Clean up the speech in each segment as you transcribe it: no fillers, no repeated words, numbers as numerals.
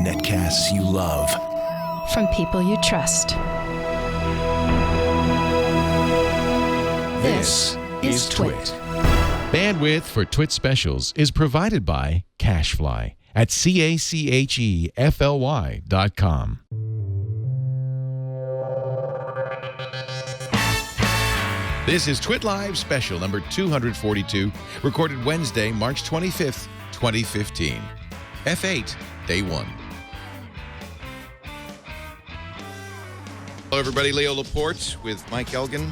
Netcasts you love. From people you trust. This is TWiT. Bandwidth for TWiT specials is provided by CacheFly at CACHEFLY.com. This is TWiT Live special number 242, recorded Wednesday, March 25th, 2015. F8, Day 1. Hello, everybody. Leo Laporte with Mike Elgan.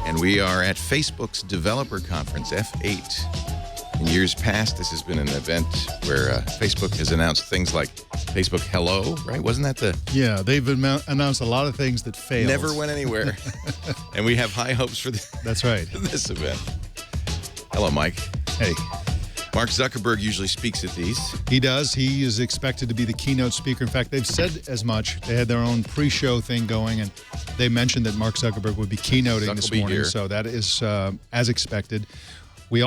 And we are at Facebook's developer conference, F8. In years past, this has been an event where Facebook has announced things like Facebook Hello, right? Wasn't that the... Yeah, they've announced a lot of things that failed. Never went anywhere. And we have high hopes for That's right. this event. Hello, Mike. Hey. Mark Zuckerberg usually speaks at these. He does. He is expected to be the keynote speaker. In fact, they've said as much. They had their own pre-show thing going, and they mentioned that Mark Zuckerberg would be keynoting this morning. So that is as expected. We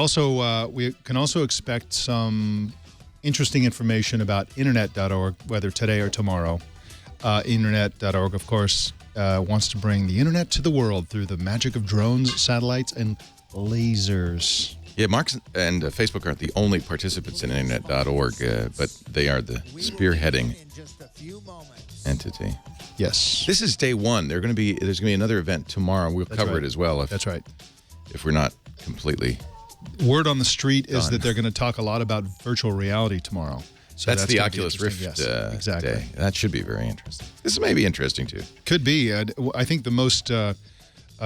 can also expect some interesting information about Internet.org, whether today or tomorrow. Internet.org, of course, wants to bring the Internet to the world through the magic of drones, satellites, and lasers. Yeah, Mark and Facebook aren't the only participants in Internet.org, but they are the spearheading entity. Yes. This is day one. There's going to be another event tomorrow. We'll cover it as well. That's right. If we're not completely... Word on the street is that they're going to talk a lot about virtual reality tomorrow. So that's the Oculus Rift exactly. day. That should be very interesting. This may be interesting, too. Could be. I think the most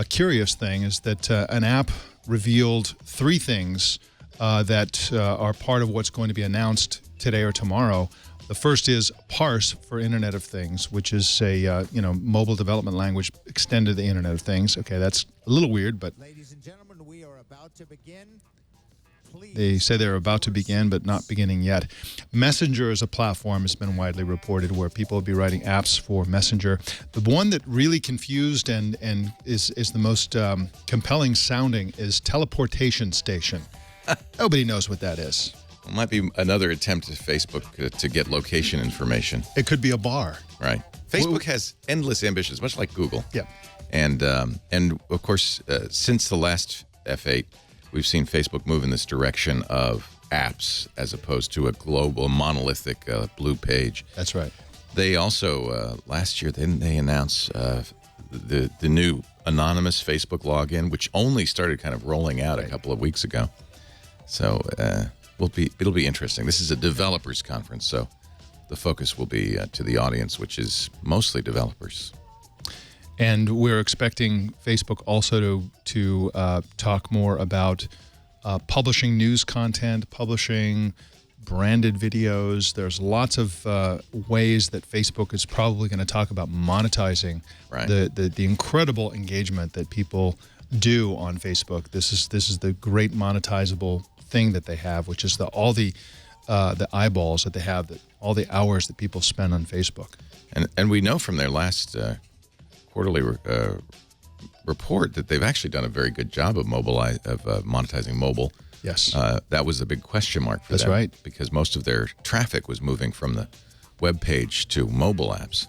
curious thing is that an app revealed three things that are part of what's going to be announced today or tomorrow. The first is Parse for Internet of Things, which is a mobile development language extended to the Internet of Things. Okay, that's a little weird, but ladies and gentlemen, we are about to begin. They say they're about to begin, but not beginning yet. Messenger as a platform has been widely reported where people will be writing apps for Messenger. The one that really confused and is the most compelling sounding is teleportation station. Nobody knows what that is. It might be another attempt at Facebook to get location information. It could be a bar. Right. Facebook has endless ambitions, much like Google. Yeah. And of course, since the last F8, we've seen Facebook move in this direction of apps as opposed to a global monolithic blue page. That's right. They also, last year, they announced the new anonymous Facebook login, which only started kind of rolling out a couple of weeks ago. So it'll be interesting. This is a developers conference, so the focus will be to the audience, which is mostly developers. And we're expecting Facebook also to talk more about publishing news content, publishing branded videos. There's lots of ways that Facebook is probably going to talk about monetizing the incredible engagement that people do on Facebook. This is the great monetizable thing that they have, which is all the eyeballs that they have, all the hours that people spend on Facebook. And we know from their last quarterly report that they've actually done a very good job of monetizing mobile. Yes. That was a big question mark for them. That's right. Because most of their traffic was moving from the web page to mobile apps.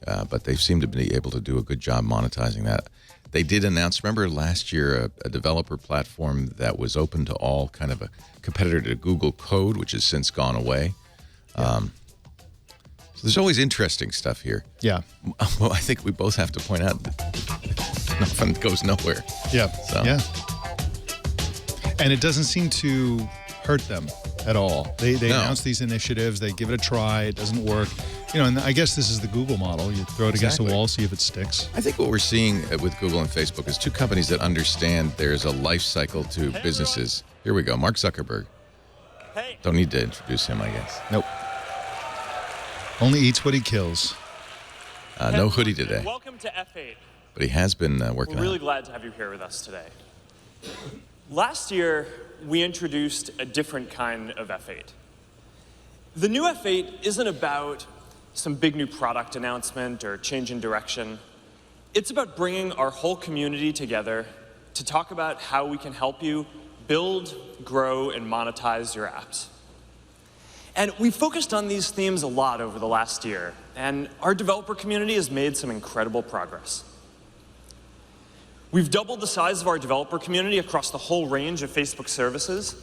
But they seem to be able to do a good job monetizing that. They did announce, remember last year, a developer platform that was open to all, kind of a competitor to Google Code, which has since gone away. Yeah. So there's always interesting stuff here. Yeah. Well, I think we both have to point out that nothing goes nowhere. Yeah. So. Yeah. And it doesn't seem to hurt them at all. They announce these initiatives, they give it a try, it doesn't work. And I guess this is the Google model. You throw it against the wall, see if it sticks. I think what we're seeing with Google and Facebook is two companies that understand there's a life cycle to businesses. Here we go. Mark Zuckerberg. Hey. Don't need to introduce him, I guess. Nope. Only eats what he kills. No hoodie today. Welcome to F8. But he has been working on it. We're really glad to have you here with us today. Last year, we introduced a different kind of F8. The new F8 isn't about some big new product announcement or change in direction. It's about bringing our whole community together to talk about how we can help you build, grow, and monetize your apps. And we focused on these themes a lot over the last year, and our developer community has made some incredible progress. We've doubled the size of our developer community across the whole range of Facebook services.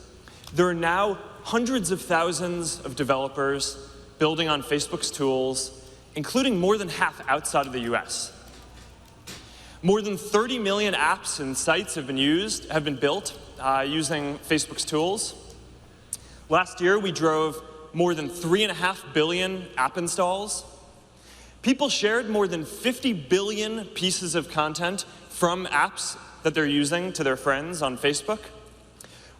There are now hundreds of thousands of developers building on Facebook's tools, including more than half outside of the US. More than 30 million apps and sites have been built using Facebook's tools. Last year, we drove more than 3.5 billion app installs. People shared more than 50 billion pieces of content from apps that they're using to their friends on Facebook.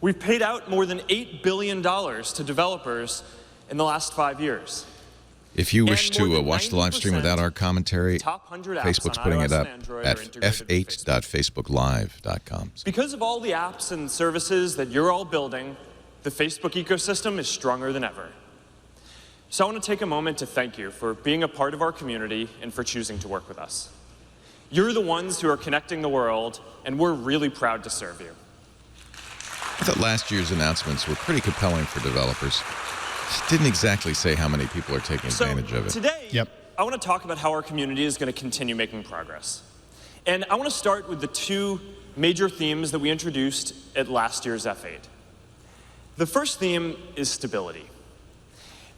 We've paid out more than $8 billion to developers in the last 5 years. If you wish to watch the live stream without our commentary, top 100 apps Facebook's on putting iOS it up and Android at are integrated with Facebook. f8.facebooklive.com. Because of all the apps and services that you're all building, the Facebook ecosystem is stronger than ever. So I want to take a moment to thank you for being a part of our community and for choosing to work with us. You're the ones who are connecting the world, and we're really proud to serve you. I thought last year's announcements were pretty compelling for developers. Just didn't exactly say how many people are taking advantage of it. Today, I want to talk about how our community is going to continue making progress. And I want to start with the two major themes that we introduced at last year's F8. The first theme is stability.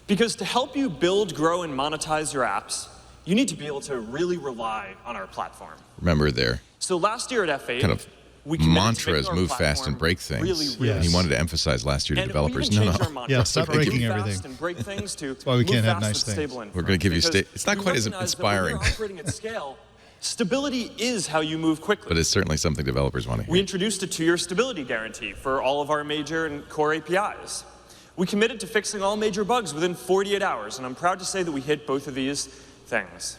Because to help you build, grow, and monetize your apps, you need to be able to really rely on our platform. Remember their So last year at F8, kind of mantra is move fast and break things. Really and he wanted to emphasize last year to developers, no. Yeah, stop breaking everything. And break things to That's why we can't have nice things. We're going to give you it's not quite as inspiring. When you're operating at scale, stability is how you move quickly. But it's certainly something developers want to hear. We introduced a 2-year stability guarantee for all of our major and core APIs. We committed to fixing all major bugs within 48 hours, and I'm proud to say that we hit both of these things.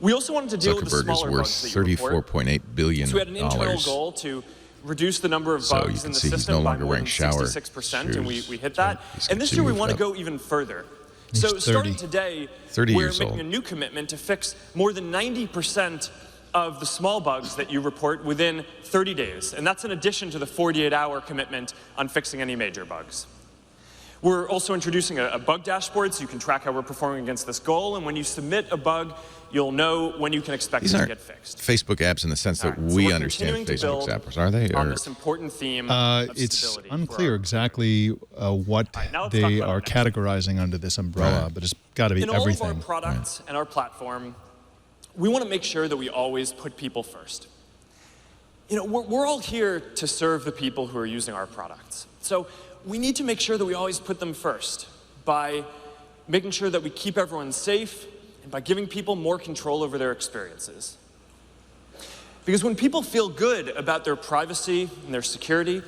We also wanted to deal with the Zuckerberg is smaller worth bugs that you report. $34.8 billion. So we had an internal goal to reduce the number of So you bugs can in the see he's system no by longer more wearing than shower 66%, and we shoes. hit that. He's And this year we moved want to up. go even further. He's So 30. starting today, 30 we're years making old. a new commitment to fix more than 90% of the small bugs that you report within 30 days. And that's in addition to the 48-hour commitment on fixing any major bugs. We're also introducing a bug dashboard so you can track how we're performing against this goal. And when you submit a bug, you'll know when you can expect These it to aren't get fixed. Facebook apps in the sense that All right, so we we're understand continuing to Facebook's build apps, are they? on Or this important theme of It's stability for unclear our exactly what right, now let's talk they about are it next. categorizing under this umbrella, Right. but it's got to be In all of everything. our products and our platform, we want to make sure that we always put people first. You know, we're all here to serve the people who are using our products. So we need to make sure that we always put them first by making sure that we keep everyone safe and by giving people more control over their experiences. Because when people feel good about their privacy and their security,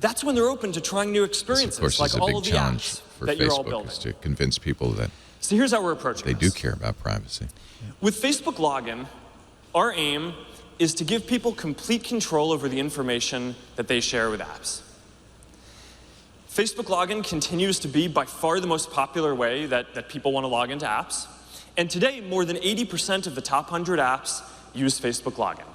that's when they're open to trying new this, of experiences, course, like is a all big of the challenge apps for that you're all Facebook, building. is to convince people that So here's how we're approaching they do this. care about privacy. With Facebook Login, our aim is to give people complete control over the information that they share with apps. Facebook Login continues to be by far the most popular way that people want to log into apps. And today, more than 80% of the top 100 apps use Facebook Login.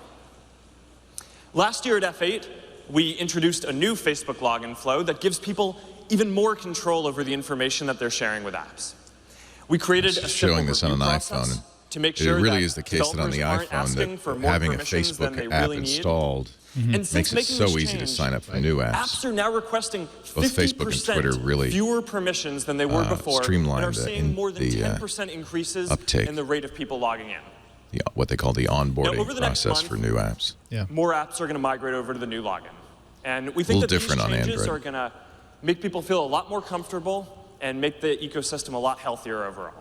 Last year at F8, we introduced a new Facebook Login flow that gives people even more control over the information that they're sharing with apps. We created a Showing simple this on review an process iPhone, to make it sure really that is the case that on the developers aren't asking iPhone for that more having a permissions than Facebook they app really need. installed And since makes it making so this easy to change, sign up for new apps. apps are now requesting Both Facebook and Twitter 50% really, fewer permissions than they were before, streamlined and are seeing in more than the, 10% increases uptake. in the rate of people logging in. What they call the onboarding over the next process month, for new apps. Yeah. More apps are going to migrate over to the new login. And we think little that these different on changes Android. are going to make people feel a lot more comfortable and make the ecosystem a lot healthier overall.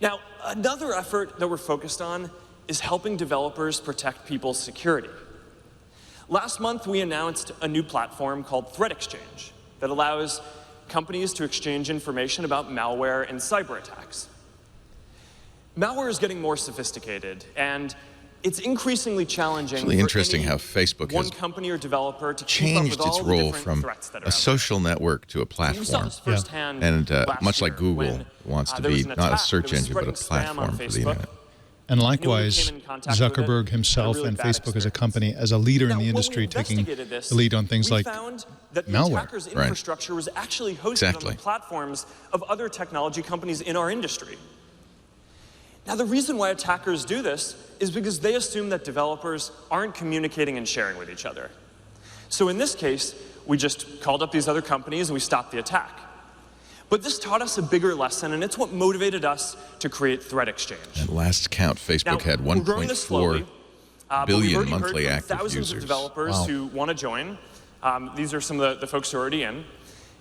Now, another effort that we're focused on is helping developers protect people's security. Last month, we announced a new platform called Threat Exchange that allows companies to exchange information about malware and cyber attacks. Malware is getting more sophisticated, and it's increasingly challenging It's really for interesting any how Facebook one has company or developer to keep up with changed all its the role different from threats that are a out social network to a there. We saw platform. this firsthand And last much like year Google when, wants to there was be an not a attack search that was engine, but a spreading spam on platform for the Facebook. internet. And Anyone who likewise, came in contact with it Zuckerberg had a himself really and bad Facebook as a experience. company, as a leader Now, in the when we industry, taking investigated this, the lead on things we like found that the malware. attacker's Right. infrastructure was actually hosted on Exactly. the platforms of other technology companies in our industry. Now, the reason why attackers do this is because they assume that developers aren't communicating and sharing with each other. So in this case, we just called up these other companies and we stopped the attack. But this taught us a bigger lesson, and it's what motivated us to create Threat Exchange. At last count, Facebook Now, had we're growing this 1.4 slowly, but we've billion already heard monthly from active thousands users. of developers Wow. who want to join. These are some of the folks who are already in.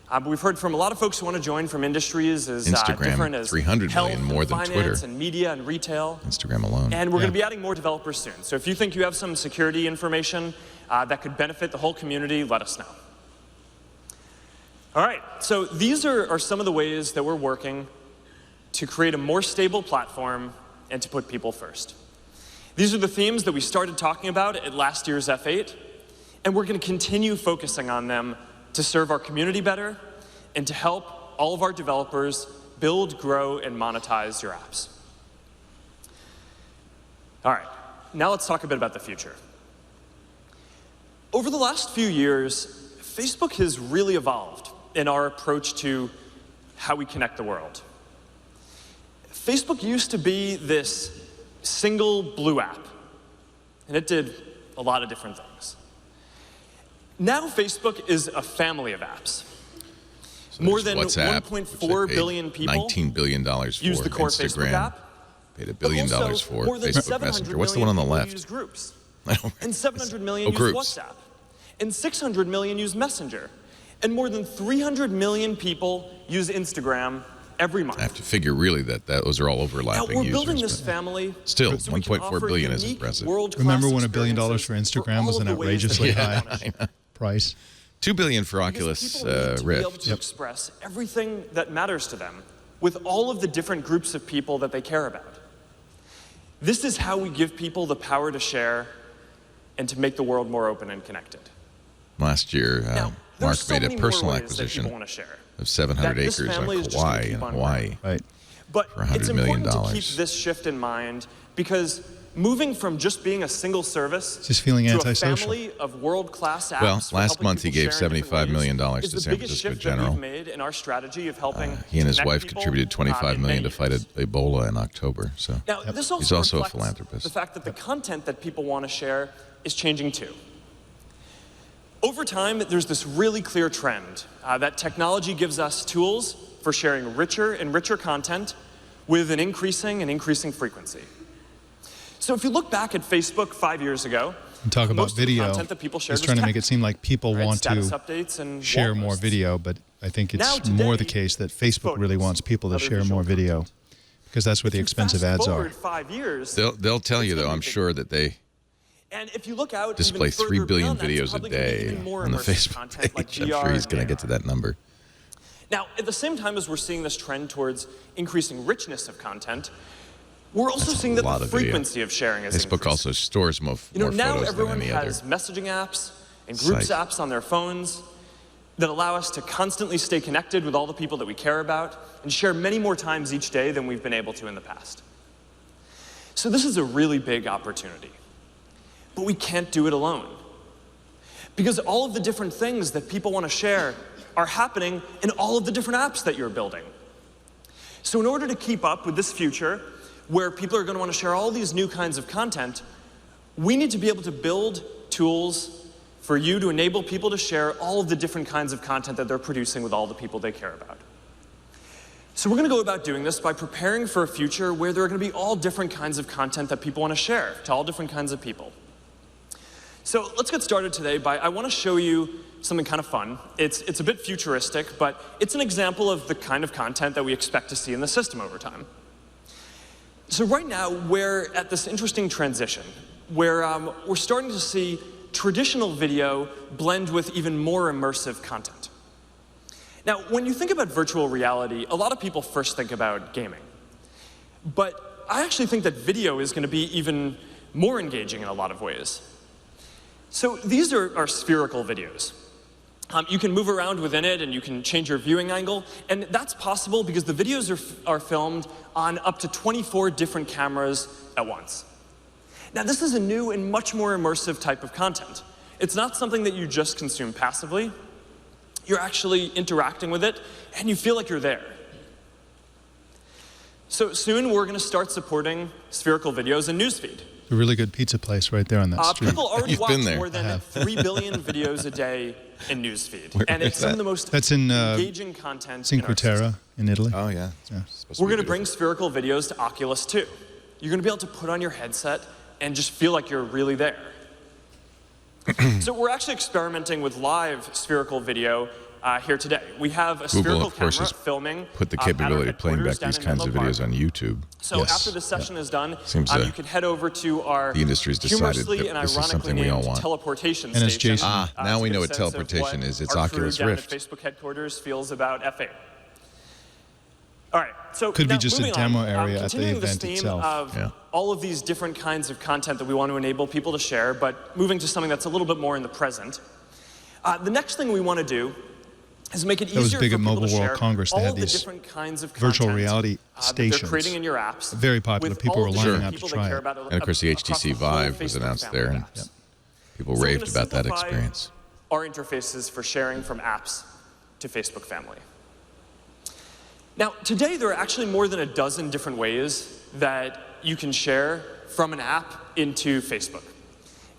But we've heard from a lot of folks who want to join from industries as Instagram, different as 300 health, million more and than finance, Twitter. and media and retail. Instagram alone. And we're Yeah. going to be adding more developers soon. So if you think you have some security information that could benefit the whole community, let us know. All right, so these are some of the ways that we're working to create a more stable platform and to put people first. These are the themes that we started talking about at last year's F8, and we're going to continue focusing on them to serve our community better and to help all of our developers build, grow, and monetize your apps. All right, now let's talk a bit about the future. Over the last few years, Facebook has really evolved in our approach to how we connect the world. Facebook used to be this single blue app, and it did a lot of different things. Now Facebook is a family of apps. So More there's than WhatsApp, 1.4 which they paid billion people $19 billion for. use the core Facebook Instagram app. paid $1 But billion also, for. more than Facebook 700 Messenger. What's the one on the million people left? use groups. I don't And 700 million use groups. WhatsApp. And 600 million use Messenger. And more than 300 million people use Instagram every month. I have to figure really that those are all Now, overlapping we're users. building this but family. Still, so we can 1.4 offer billion is unique, impressive. world-class Remember when $1 billion for experiences Instagram all was of an the ways that outrageously people high wanna share. price? $2 billion for Because Oculus people need to be able Rift. to express everything that matters to them with all of the different groups of people that they care about. This is how we give people the power to share and to make the world more open and connected. Last year, Now, there are Mark so made many a more personal ways that people acquisition want to share. of 700 that this acres on family is just gonna Kauai keep in on Hawaii. growing. Right. But For $100 it's million. important to keep this shift in mind because moving from just being a single service Just feeling to antisocial. a family of world-class apps Well, for last helping month he people gave share in different $75 million ways to is San the biggest Francisco shift General. that we've made in our strategy of helping He and his connect wife people, contributed $25 in million many to fight ways. Ebola in October. So Now, this also he's also a reflects philanthropist. the fact that the content that people want to share is changing too. Over time, there's this really clear trend that technology gives us tools for sharing richer and richer content with an increasing frequency. So if you look back at Facebook 5 years ago, And talk about most of the video. content that people shared It's was trying to make it text, seem like people right? want Status to updates and share wall more posts. video, but I think Now, it's more the today, case that Facebook really photos, wants people to other share visual more video content. because that's where the If you expensive ads are. fast-forward 5 years, They'll tell you it's though, gonna I'm be big. sure that they and if you look out display even 3 further billion beyond that, it's videos a probably gonna be day even more on the immersive Facebook content like page. I'm VR sure he's and going to get AR. to that number. Now, at the same time as we're seeing this trend towards increasing richness of content, we're also That's a seeing that lot the of video. frequency of sharing is Facebook increasing. also stores more You know, now photos than everyone any has other. messaging apps and groups site. apps on their phones that allow us to constantly stay connected with all the people that we care about and share many more times each day than we've been able to in the past. So this is a really big opportunity. But we can't do it alone. Because all of the different things that people want to share are happening in all of the different apps that you're building. So in order to keep up with this future, where people are going to want to share all these new kinds of content, we need to be able to build tools for you to enable people to share all of the different kinds of content that they're producing with all the people they care about. So we're going to go about doing this by preparing for a future where there are going to be all different kinds of content that people want to share to all different kinds of people. So let's get started today by, I want to show you something kind of fun. It's a bit futuristic, but it's an example of the kind of content that we expect to see in the system over time. So right now, we're at this interesting transition where we're starting to see traditional video blend with even more immersive content. Now, when you think about virtual reality, a lot of people first think about gaming. But I actually think that video is going to be even more engaging in a lot of ways. So these are spherical videos. You can move around within it, and you can change your viewing angle. And that's possible because the videos are filmed on up to 24 different cameras at once. Now, this is a new and much more immersive type of content. It's not something that you just consume passively. You're actually interacting with it, and you feel like you're there. So soon, we're going to start supporting spherical videos in Newsfeed. A really good pizza place right there on that street. People already You've watch been there. more than 3 billion videos a day in Newsfeed. And it's some of the most That's in engaging content Cinque in our system. Terre in Italy. Oh, yeah. We're going to bring spherical videos to Oculus too. You're going to be able to put on your headset and just feel like you're really there. So we're actually experimenting with live spherical video here today. We have a Google, spherical of course, camera has filming put the at our capability of playing back headquarters these down in kinds of Menlo videos Park. on YouTube. So Yes. after this session is done, Seems you can head over to our the industry's decided humorously that and this is ironically something we all named want. teleportation And it's station. Jason. Now to we get know a what sense of teleportation what is. It's our crew Oculus down Rift. at Facebook headquarters feels about F8. All right, so Could be now just a moving demo on, area at the continuing this event theme itself. Of Yeah. all of these different kinds of content that we want to enable people to share, but moving to something that's a little bit more in the present. The next thing we want to do is make it easier was big for at people Mobile to World share Congress. They all had of the these different kinds of virtual content, reality that they're stations. creating in your apps. Very popular. with People all were the lining different up to people try they care it. about And of course, the across HTC whole Vive was Facebook announced family there, of and apps. people So we're raved gonna about that simplify experience. Our interfaces for sharing from apps to Facebook family. Now, today there are actually more than a dozen different ways that you can share from an app into Facebook.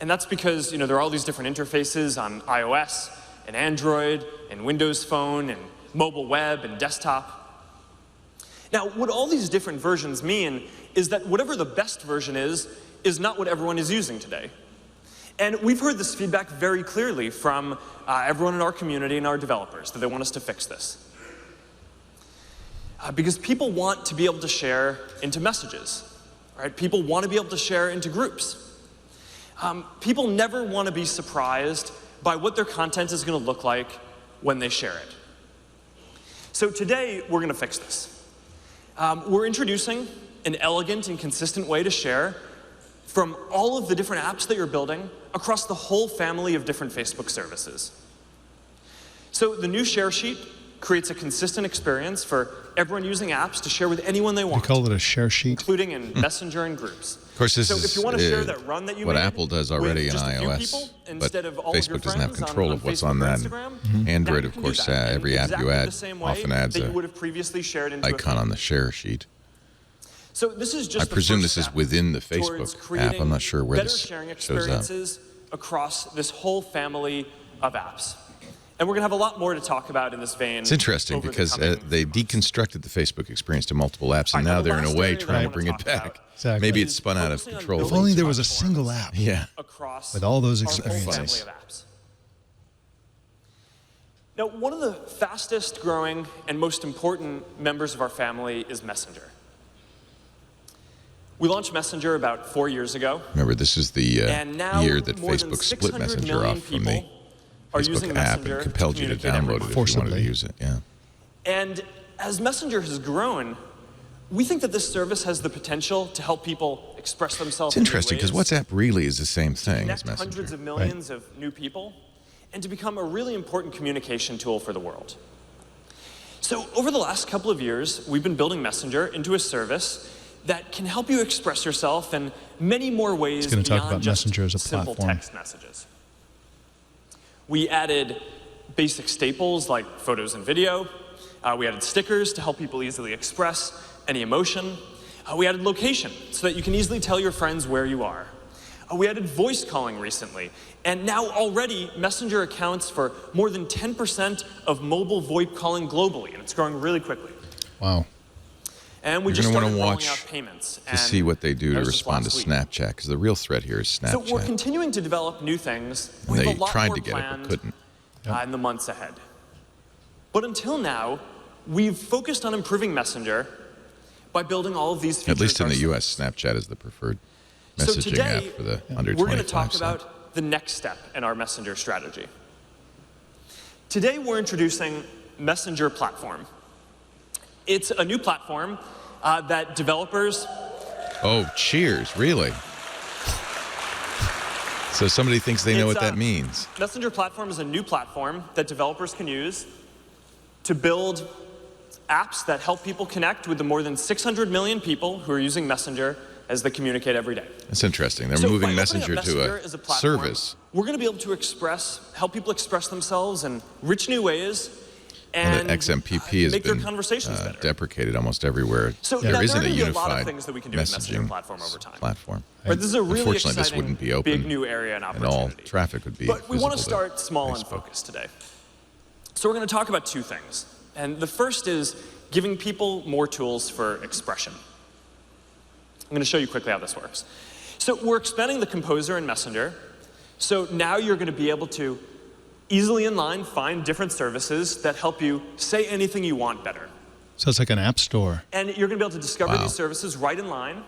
And that's because there are all these different interfaces on iOS and Android and Windows Phone and mobile web and desktop. Now, what all these different versions mean is that whatever the best version is not what everyone is using today. And we've heard this feedback very clearly from everyone in our community and our developers, that they want us to fix this. Because people want to be able to share into messages, right? People want to be able to share into groups. People never want to be surprised by what their content is going to look like when they share it. So today, we're going to fix this. We're introducing an elegant and consistent way to share from all of the different apps that you're building across the whole family of different Facebook services. So the new share sheet creates a consistent experience for everyone using apps to share with anyone they We want, call it a share sheet. including in Messenger and groups. Of course, this So is if you want to share that run that you what made Apple does already with in just a few iOS, people, but instead of all of your Facebook doesn't have friends control on of what's Facebook on or that. Instagram, now Android, you of can course, do that in every app you exactly add the same way often adds that a you would have previously shared into a icon on the share sheet. So this is just I presume this is step within the towards Facebook app. creating I'm not sure where better this sharing shows up. experiences across this whole family of apps. And we're going to have a lot more to talk about in this vein. It's interesting over the because coming they few months. deconstructed the Facebook experience to multiple apps, and All right, now the they're in a last way area that I trying to wanna bring it talk back. about Exactly. Maybe is it's spun out of focusing on control. If only there was a platforms single app. Yeah. across With all those our whole experiences. family of apps. Now, one of the fastest growing and most important members of our family is Messenger. We launched Messenger about 4 years ago. Remember, this is the And now year that more than Facebook split 600 Messenger million off from the people are using Facebook app Messenger and compelled you to communicate every download it month. if you wanted to Forcibly. use it. Yeah. And as Messenger has grown, we think that this service has the potential to help people express themselves It's interesting because in new ways, WhatsApp really is the same thing as connect Messenger. hundreds of millions of new people, and to become a really important communication tool for the world. So over the last couple of years, we've been building Messenger into a service that can help you express yourself in many more ways gonna talk beyond about just Messenger as a simple platform. text messages. We added basic staples like photos and video. We added stickers to help people easily express any emotion. We added location so that you can easily tell your friends where you are. We added voice calling recently, and now already Messenger accounts for more than 10% of mobile VoIP calling globally, and it's growing really quickly. Wow. And we You're just going to started want to rolling watch out payments. to see what they do that to was just respond to last week. Snapchat, because the real threat here is So we're Snapchat. continuing to develop new things. And We have they a lot tried more to get it, but planned, couldn't. in the months ahead. But until now, we've focused on improving Messenger by building all of these features At least in the ourselves. U.S., Snapchat is the preferred So messaging today, app for the under we're going to 25 talk cent. about the next step in our Messenger strategy. Today, we're introducing Messenger Platform. It's a new platform that developers... Oh, cheers! Really? So somebody thinks they know what that means. Messenger platform is a new platform that developers can use to build apps that help people connect with the more than 600 million people who are using Messenger as they communicate every day. That's interesting. They're So by moving opening up Messenger to as a platform, service. We're going to be able to help people express themselves in rich new ways And the XMPP has make their been conversations better. deprecated almost everywhere. So There now isn't there are a gonna be a lot of unified things that we can do with Messenger messaging platform over time. platform. But this is a really Unfortunately, this exciting, wouldn't be open, big new area and and opportunity. all traffic would be But we want to visible start small and Facebook. focused today. So we're going to talk about two things. And the first is giving people more tools for expression. I'm going to show you quickly how this works. So we're expanding the Composer in Messenger. So now you're going to be able to easily inline find different services that help you say anything you want better. So it's like an app store. And you're going to be able to discover Wow. these services right in line.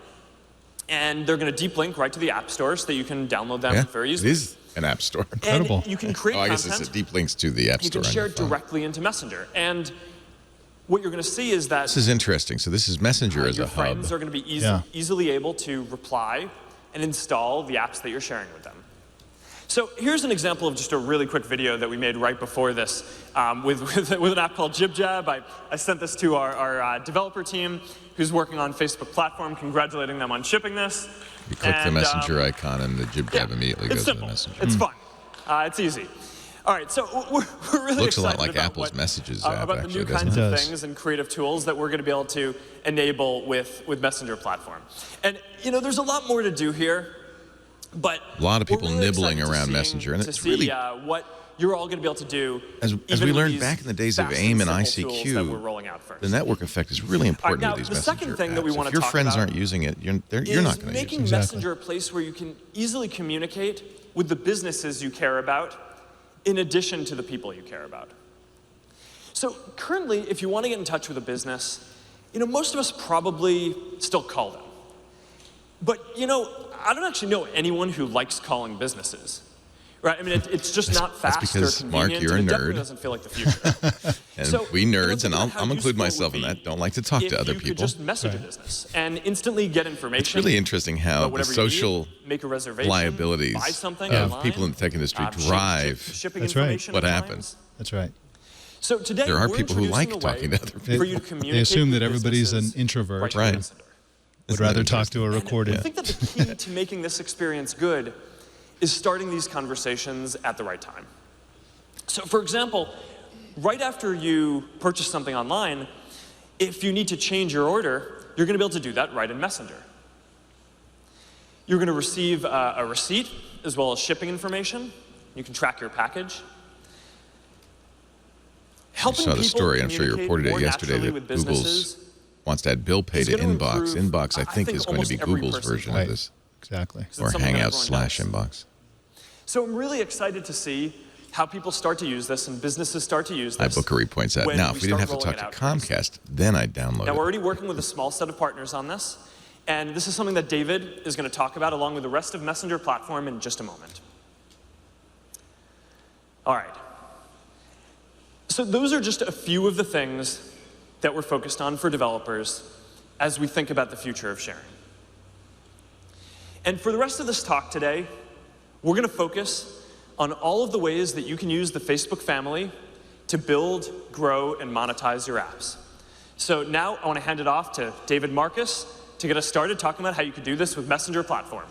And they're going to deep link right to the App Store so that you can download them Yeah, very it easily. is an app store. Incredible. And you can create Oh, I guess content. it's a deep links to the app You store. can on share your it phone. directly into Messenger. And what you're going to see is that This is interesting. So this is Messenger as your a hub. friends are going to be Yeah. easily able to reply and install the apps that you're sharing with them. So here's an example of just a really quick video that we made right before this with an app called JibJab. I sent this to our developer team who's working on Facebook platform, congratulating them on shipping this. You click the And, Messenger icon and the JibJab immediately it's goes simple. to the Messenger. It's fun. It's easy. All right, so we're really Looks a lot excited like about Apple's what, Messages app, about the actually, new doesn't kinds it? of It does. things and creative tools that we're going to be able to enable with Messenger platform. And you know, there's a lot more to do here, but A lot of people we're really nibbling excited to around see- Messenger, and to it's see, really- what you're all going to be able to do. As even we with learned these back in the days of fast AIM and simple tools that we're ICQ, rolling out first. the network effect is really important now, with these the second Messenger thing that we apps. wanna If your talk friends about aren't using it, you're not is going to use making it. Messenger a place where you can easily communicate with the businesses you care about in addition to the people you care about. So currently, if you want to get in touch with a business, you know, most of us probably still call them. But, you know, I don't actually know anyone who likes calling businesses. Right? I mean, it's just not fast because, or Mark, convenient. you're a and it definitely nerd. doesn't feel like the future. And So, we you know, nerds, think and about how I'll include useful it myself would in be that, don't like to talk to other if you could people. just message a business and instantly get information. It's really interesting how about the whatever you social need, make a reservation, liabilities buy something of online, people in the tech industry drive shipping That's right. information what at happens. times. That's right. So today There are we're people who like introducing a talking way to other people. for you to communicate They assume with that everybody's an businesses introvert. right through Right. Messenger. Would Isn't that rather talk to a And recorded. I think that the key to making this experience good is starting these conversations at the right time. So for example, right after you purchase something online, if you need to change your order, you're going to be able to do that right in Messenger. You're going to receive a receipt as well as shipping information. You can track your package. You Helping saw the people story, I'm sure you communicate reported it more yesterday, naturally that with Google's businesses wants to add bill pay is to gonna Inbox. improve, Inbox, I think, is going to be almost every Google's person's version life. of this, Exactly. or something that Hangouts everyone / does. Inbox. So I'm really excited to see how people start to use this and businesses start to use this. iBookery points out. when Now, we if we didn't have start to talk rolling to it out pretty Comcast, then I'd download Now, we're it. already working with a small set of partners on this, and this is something that David is going to talk about along with the rest of Messenger platform in just a moment. All right. So those are just a few of the things that we're focused on for developers as we think about the future of sharing. And for the rest of this talk today, we're going to focus on all of the ways that you can use the Facebook family to build, grow, and monetize your apps. So now I want to hand it off to David Marcus to get us started talking about how you could do this with Messenger platform.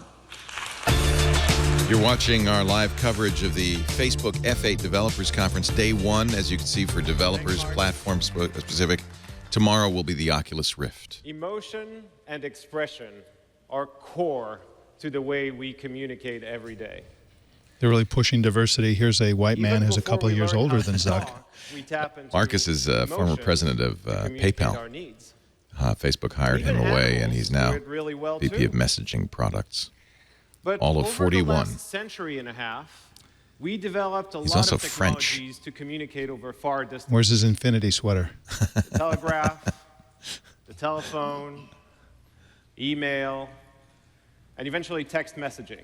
You're watching our live coverage of the Facebook F8 Developers Conference, day one, as you can see, for developers, platform specific. Tomorrow will be the Oculus Rift. Emotion and expression are core to the way we communicate every day. They're really pushing diversity. Here's a white man Even who's a before couple we of years learn older how than to Zuck. talk, we tap into Marcus is former emotion president of to communicate PayPal. our needs. Facebook hired Even him away, and animals he's do now it really well, VP too. of Messaging Products. But all of over 41. the last century and a half, we developed a He's lot also of French. technologies to communicate over far distances. Where's his infinity sweater? The telegraph, the telephone, email, and eventually text messaging.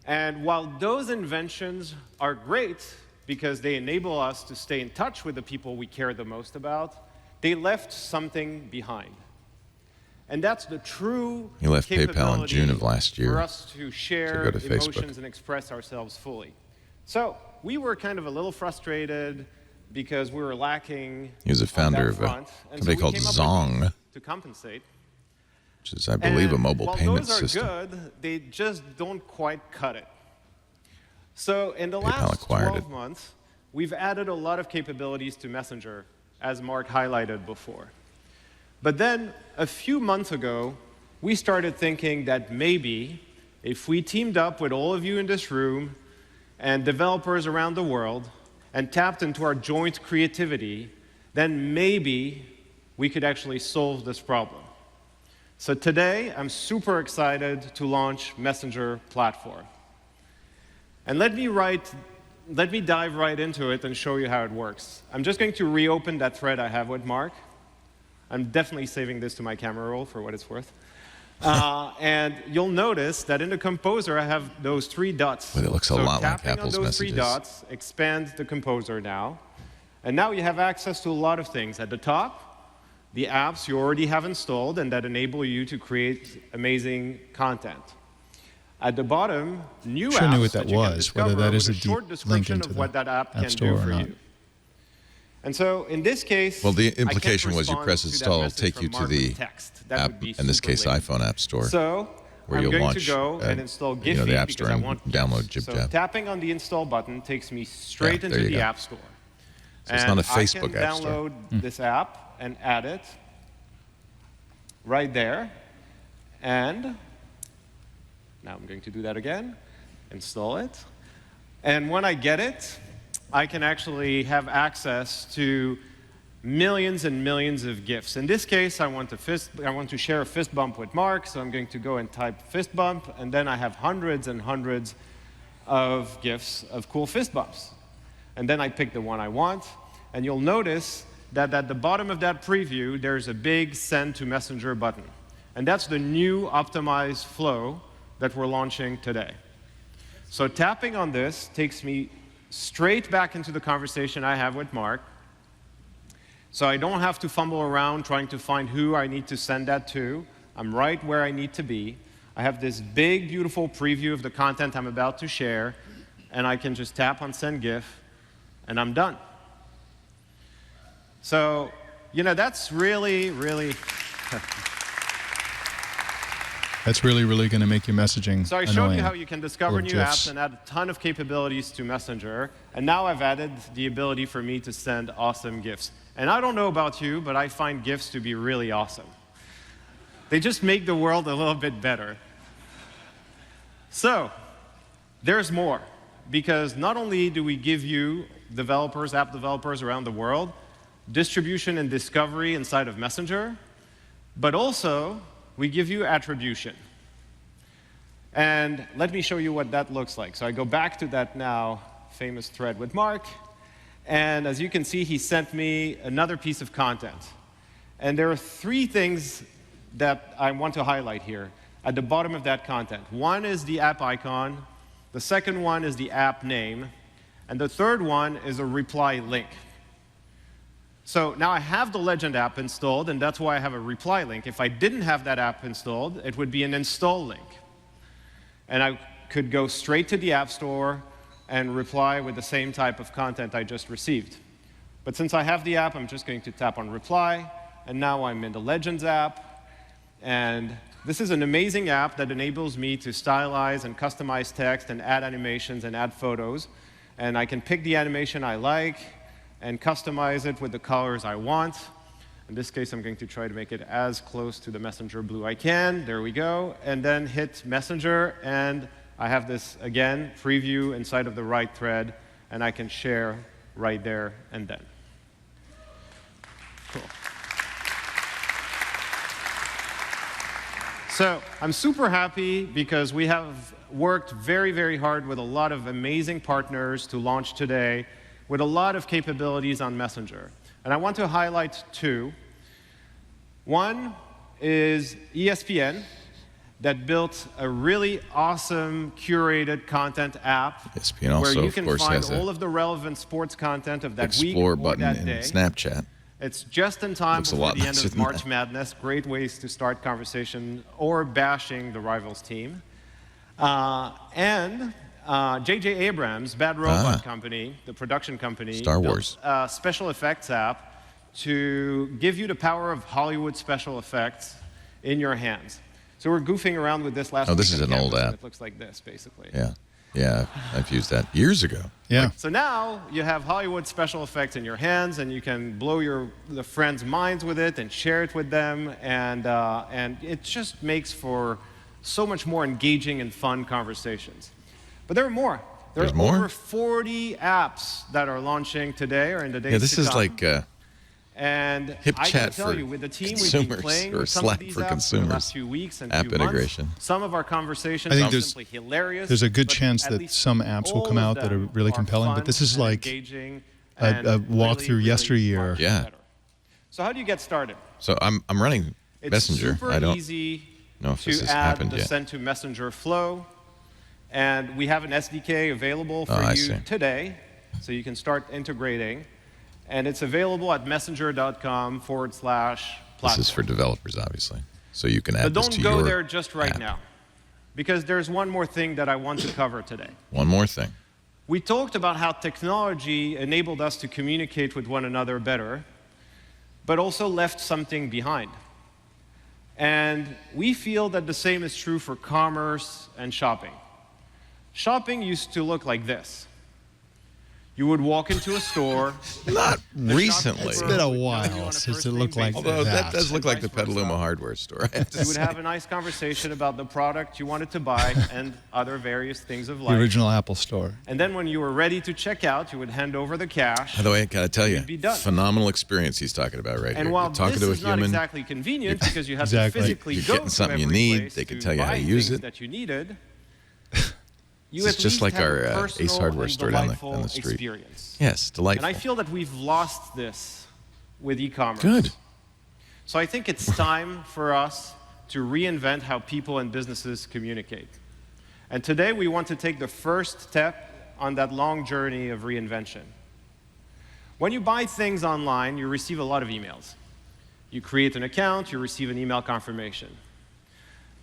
And while those inventions are great because they enable us to stay in touch with the people we care the most about, they left something behind. And that's the true He left PayPal in capability June of last year for us to share to go to emotions Facebook. and express ourselves fully. So we were kind of a little frustrated because we were lacking. He was a founder of a company called Zong, to compensate. which is, I believe, a mobile while payment those are system. good, they just don't quite cut it. So in the PayPal last acquired 12 it. months, we've added a lot of capabilities to Messenger, as Mark highlighted before. But then, a few months ago, we started thinking that maybe if we teamed up with all of you in this room and developers around the world and tapped into our joint creativity, then maybe we could actually solve this problem. So today, I'm super excited to launch Messenger Platform. And let me dive right into it and show you how it works. I'm just going to reopen that thread I have with Mark. I'm definitely saving this to my camera roll for what it's worth. And you'll notice that in the Composer, I have those 3 dots. But it looks a lot like tapping Apple's on those 3 messages. dots expands the Composer now. And now you have access to a lot of things. At the top, the apps you already have installed and that enable you to create amazing content. At the bottom, new Sure apps knew what that you can was, whether discover that is with a a short deep description link of into what the that app App can Store do or for not. you. And so in this case, Well, the I can't implication was you respond press to that install, it'll message take from you to Mark the with text. That app, would be in this super case, lame. iPhone App Store, So where I'm you'll going launch to go and install the Giphy App because Store I and want download GIFs. So JibJab. tapping on the install button takes me straight Yeah, into there you the go. App Store. So it's not a I Facebook can App Store. download this app and add it right there. And now I'm going to do that again, install it. And when I get it, I can actually have access to millions and millions of GIFs. In this case, I want to share a fist bump with Mark, so I'm going to go and type fist bump, and then I have hundreds and hundreds of GIFs of cool fist bumps. And then I pick the one I want, and you'll notice that at the bottom of that preview, there's a big Send to Messenger button. And that's the new optimized flow that we're launching today. So tapping on this takes me straight back into the conversation I have with Mark. So I don't have to fumble around trying to find who I need to send that to. I'm right where I need to be. I have this big, beautiful preview of the content I'm about to share, and I can just tap on Send GIF, and I'm done. So, you know, that's really, really... That's really, really going to make your messaging So I showed annoying. you how you can discover Or new GIFs. apps and add a ton of capabilities to Messenger. And now I've added the ability for me to send awesome GIFs. And I don't know about you, but I find GIFs to be really awesome. They just make the world a little bit better. So there's more. Because not only do we give you developers, app developers around the world, distribution and discovery inside of Messenger, but also we give you attribution. And let me show you what that looks like. So I go back to that now famous thread with Mark, and as you can see, he sent me another piece of content. And there are 3 things that I want to highlight here at the bottom of that content. One is the app icon, the second one is the app name, and the third one is a reply link. So now I have the Legend app installed, and that's why I have a reply link. If I didn't have that app installed, it would be an install link. And I could go straight to the App Store and reply with the same type of content I just received. But since I have the app, I'm just going to tap on Reply, and now I'm in the Legends app. And this is an amazing app that enables me to stylize and customize text and add animations and add photos. And I can pick the animation I like and customize it with the colors I want. In this case, I'm going to try to make it as close to the Messenger blue I can. There we go. And then hit Messenger, and I have this, again, preview inside of the right thread, and I can share right there and then. Cool. So I'm super happy because we have worked very, very hard with a lot of amazing partners to launch today with a lot of capabilities on Messenger. And I want to highlight 2. One is ESPN that built a really awesome curated content app ESPN also, where you of can course, find has all a of the relevant sports content of that week Explore or button that in day. Snapchat. It's just in time Looks a before lot the end nicer of than March that. Madness. Great ways to start conversation or bashing the rivals team. And J.J. Abrams, Bad Robot Company, the production company, Star Wars. built a special effects app to give you the power of Hollywood special effects in your hands. So we're goofing around with this last week. This is on an old campus, and app. It looks like this, basically. Yeah, I've used that years ago. Yeah. So now you have Hollywood special effects in your hands, and you can blow the friends' minds with it and share it with them, and it just makes for so much more engaging and fun conversations. But there are more. There's are more? over 40 apps that are launching today or in the days Yeah, this to is come. like And Hip I chat can tell for you, with the team we've consumers, been playing or with some Slack of these for apps for the consumers. last few weeks and App few months, integration. some of our conversations I think are there's- simply hilarious. There's a good but chance at that least some apps will all come of out that are them really compelling, but fun this is and like engaging a and walk really, through really yesteryear. much Yeah. better. So how do you get started? So I'm running It's Messenger. super I don't easy know if to this has add happened the yet. send to Messenger flow. And we have an SDK available for I you see. today, so you can start integrating. And it's available at messenger.com/platform. This is for developers, obviously. So you can add But this don't to go your there just right app. now, because there's one more thing that I want to cover today. One more thing. We talked about how technology enabled us to communicate with one another better, but also left something behind. And we feel that the same is true for commerce and shopping. Shopping used to look like this. You would walk into a store. Not recently. It's been a would know you on while a since first it looked name like basis. Although that that. does look like the Vice versa. Petaluma hardware store. I have to You would say. have a nice conversation about the product you wanted to buy and other various things of The life. original Apple Store. And then when you were ready to check out, you would hand over the cash. By the way, I gotta tell you, You'd be done. phenomenal experience he's talking about right And here. while You're talking this to a is not human. exactly convenient because you had Exactly. to physically You're go getting to something you every need, place they can to tell you how buy to use things it. that you needed, you This is at just least like have our, a Ace personal Hardware and store down delightful the street. experience. Yes, delightful. And I feel that we've lost this with e-commerce. Good. So I think it's time for us to reinvent how people and businesses communicate. And today we want to take the first step on that long journey of reinvention. When you buy things online, you receive a lot of emails. You create an account, you receive an email confirmation.